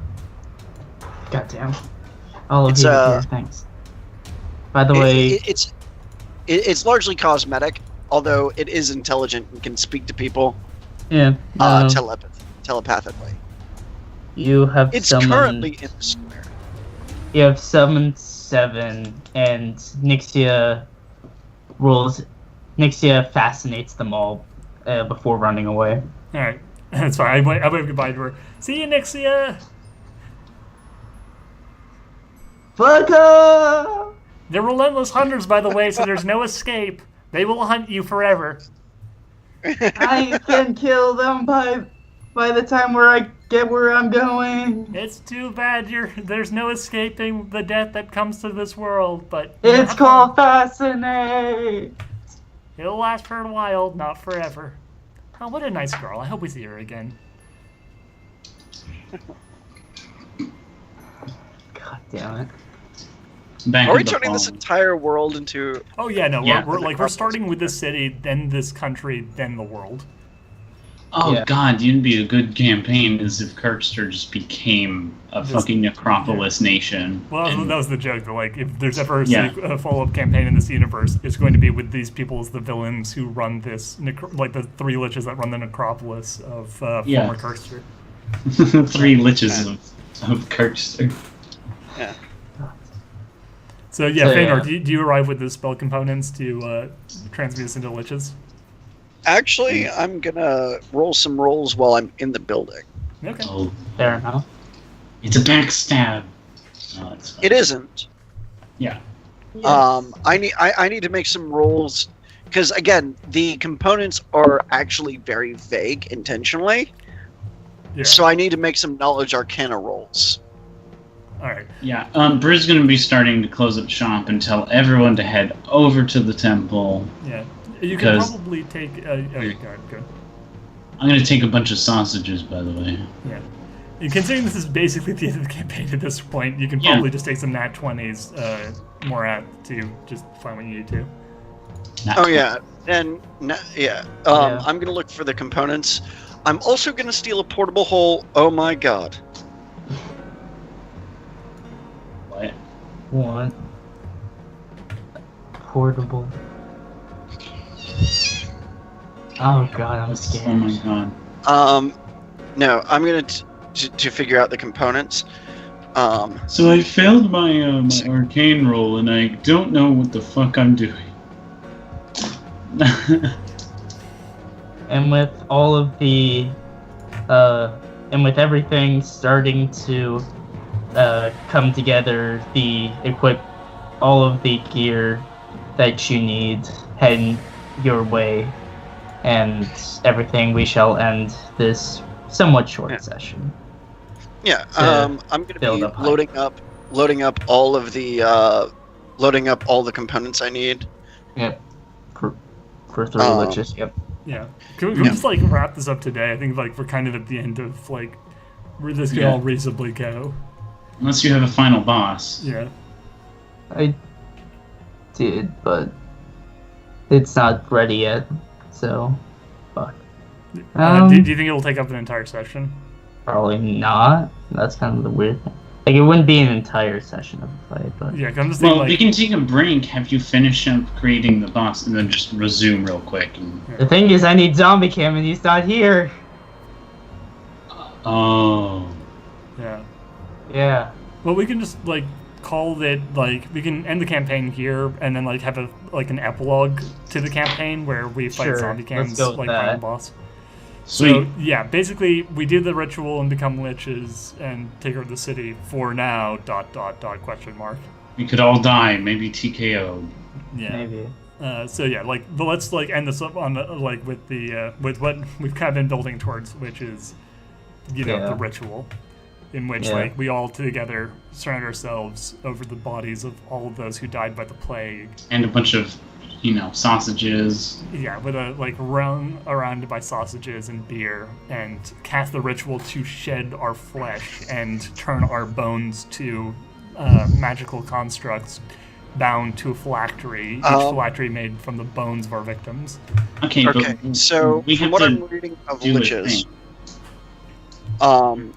Goddamn. All of It's, you here, thanks. By the way, It's largely cosmetic, although it is intelligent and can speak to people yeah, telepathically. you have It's summoned. currently in the square. You have summoned 7, and Nixia fascinates them all before running away. All right, that's fine. I wave goodbye to her. See you, Nixia. Fuck off! They're relentless hunters, by the way, so there's no escape. They will hunt you forever. I can kill them by the time where I get where I'm going. It's too bad there's no escaping the death that comes to this world, but It's called Fascinate. it'll last for a while, not forever. Oh, what a nice girl. I hope we see her again. God damn it. Back Are we in the turning this fall. entire world into? Oh yeah, no, Yeah. we're starting with this city, then this country, then the world. Oh Yeah. god, you'd be a good campaign is if Kirkster just became a fucking necropolis nation. Well, And- that was the joke. That, like, if there's ever Yeah. a follow-up campaign in this universe, it's going to be with these people as the villains who run this, like the 3 liches that run the necropolis of Yeah. former Kirkster. 3 liches of Kirkster. Yeah. So yeah, So, Feanor, yeah. do you arrive with the spell components to transmute us into liches? Actually, I'm gonna roll some rolls while I'm in the building. Okay. Oh, Fair enough. it's a backstab. Oh, that's fine. It isn't. Yeah. I need to make some rolls because again, the components are actually very vague intentionally. Yeah. So I need to make some knowledge arcana rolls. All right. Yeah, Brew's gonna be starting to close up shop and tell everyone to head over to the temple. Yeah. You can Because- probably take. Okay, good. I'm gonna take a bunch of sausages, by the way. Yeah. And considering this is basically the end of the campaign at this point, you can Yeah. probably just take some nat 20s more out to just find what you need to. Oh yeah, and Yeah. I'm gonna look for the components. I'm also gonna steal a portable hole. Oh my god. What? One. Portable. Oh god, I'm scared. Oh my god. No, I'm gonna to figure out the components. So I failed my my arcane roll, and I don't know what the fuck I'm doing. And with all of the, and with everything starting to come together, all of the gear that you need heading your way, and everything, we shall end this somewhat short session. Yeah, I'm gonna be build up hype. loading up all of the loading up all the components I need. Yep. For 3 liches, yep. Yeah. Can we just like wrap this up today? I think like we're kind of at the end of like where this can all reasonably go. Unless you have a final boss. Yeah. I did, but it's not ready yet, so fuck. Do you think it will take up an entire session? Probably not. That's kind of the weird thing. Like, it wouldn't be an entire session of a fight, but... Yeah, 'cause I'm just thinking, Well, we can take a break, have you finish up creating the boss, and then just resume real quick. And... The thing is, I need Zombie Cam, and he's not here! Oh. Yeah. Yeah. Well, we can just, like, call it, like, we can end the campaign here, and then, like, have a, like, an epilogue to the campaign where we fight Sure, Zombie Cam's, let's go with like, that. final boss. Sweet. So, yeah, basically, we did the ritual and become liches and take over the city for now, ... question mark. We could all die, maybe TKO. Yeah. Maybe. So yeah, like, but let's like end this up on like with the with what we've kind of been building towards, which is, you know, the ritual, in which like we all together surround ourselves over the bodies of all of those who died by the plague, And a bunch of, you know, sausages. Yeah, with a like run around by sausages and beer, and cast the ritual to shed our flesh and turn our bones to magical constructs bound to a phylactery, each phylactery made from the bones of our victims. Okay, Okay, but so we from have what to I'm reading of do a liches, thing.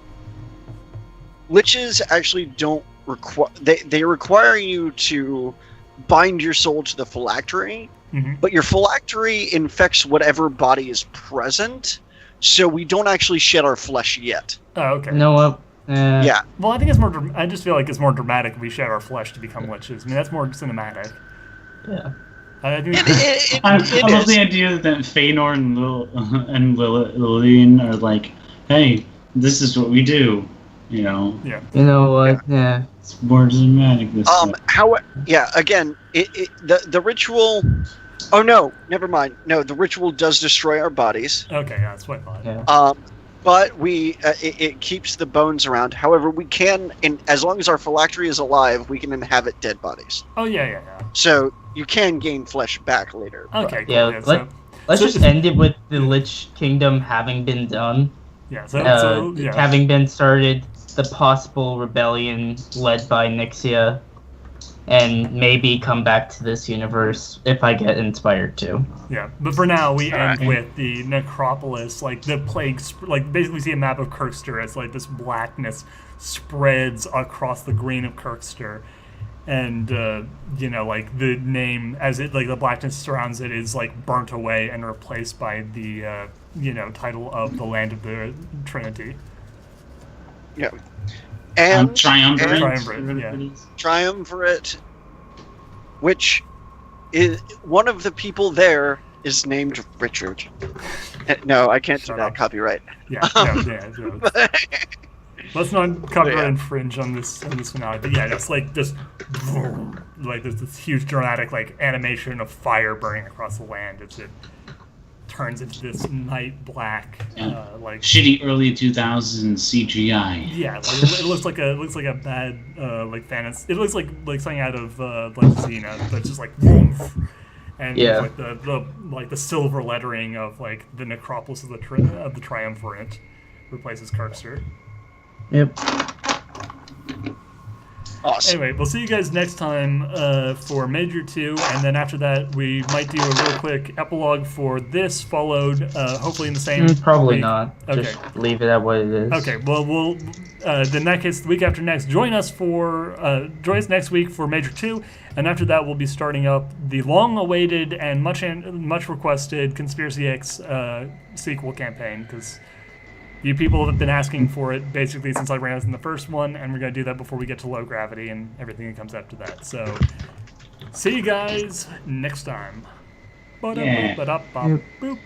liches actually don't require. They require you to bind your soul to the phylactery, but your phylactery infects whatever body is present, so we don't actually shed our flesh yet. Oh, okay. You know what? Yeah. Well, I think it's more. I just feel like it's more dramatic if we shed our flesh to become liches. I mean, that's more cinematic. Yeah. I think. I love is. the idea that Feanor and Lillian are like, hey, this is what we do. You know? Yeah. You know what? Yeah. It's more dramatic this time. Again, the ritual. Oh no, never mind. No, the ritual does destroy our bodies. Okay, yeah, that's what I thought. Yeah. But it keeps the bones around. However, we can, as long as our phylactery is alive, we can inhabit dead bodies. Oh yeah. So you can gain flesh back later. Okay. Cool, Yeah. Let's just end it with the Lich Kingdom having been done. Yeah. Having been started, the possible rebellion led by Nixia, and maybe come back to this universe if I get inspired to. Yeah, but for now we end with the necropolis, like the plague, like basically we see a map of Kirkster as like this blackness spreads across the green of Kirkster, and you know, like the name as it like the blackness surrounds it is like burnt away and replaced by the you know, title of the land of the Trinity. Yeah. And Triumvirate, which is one of the people there is named Richard. No, I can't do that. Copyright. Yeah, no. Let's not copyright infringe on this finale. But yeah, it's like this, like this huge dramatic like animation of fire burning across the land. It turns into this night black, like shitty early 2000s CGI. Yeah, like, it looks like a bad like fantasy. It looks like something out of like Xena, but just like woof. And like the silver lettering of like the necropolis of the Triumvirate replaces Kirkster. Yep. Awesome. Anyway, we'll see you guys next time for Major 2, and then after that, we might do a real quick epilogue for this, followed hopefully in the same Probably week. not. Okay. Just leave it at what it is. Okay, well, we'll in that case, the week after next, join us next week for Major 2, and after that, we'll be starting up the long-awaited and much requested Conspiracy X sequel campaign, because you people have been asking for it basically since I ran it in the first one, and we're going to do that before we get to Low Gravity and everything that comes after that. So, see you guys next time. Yeah. Boop.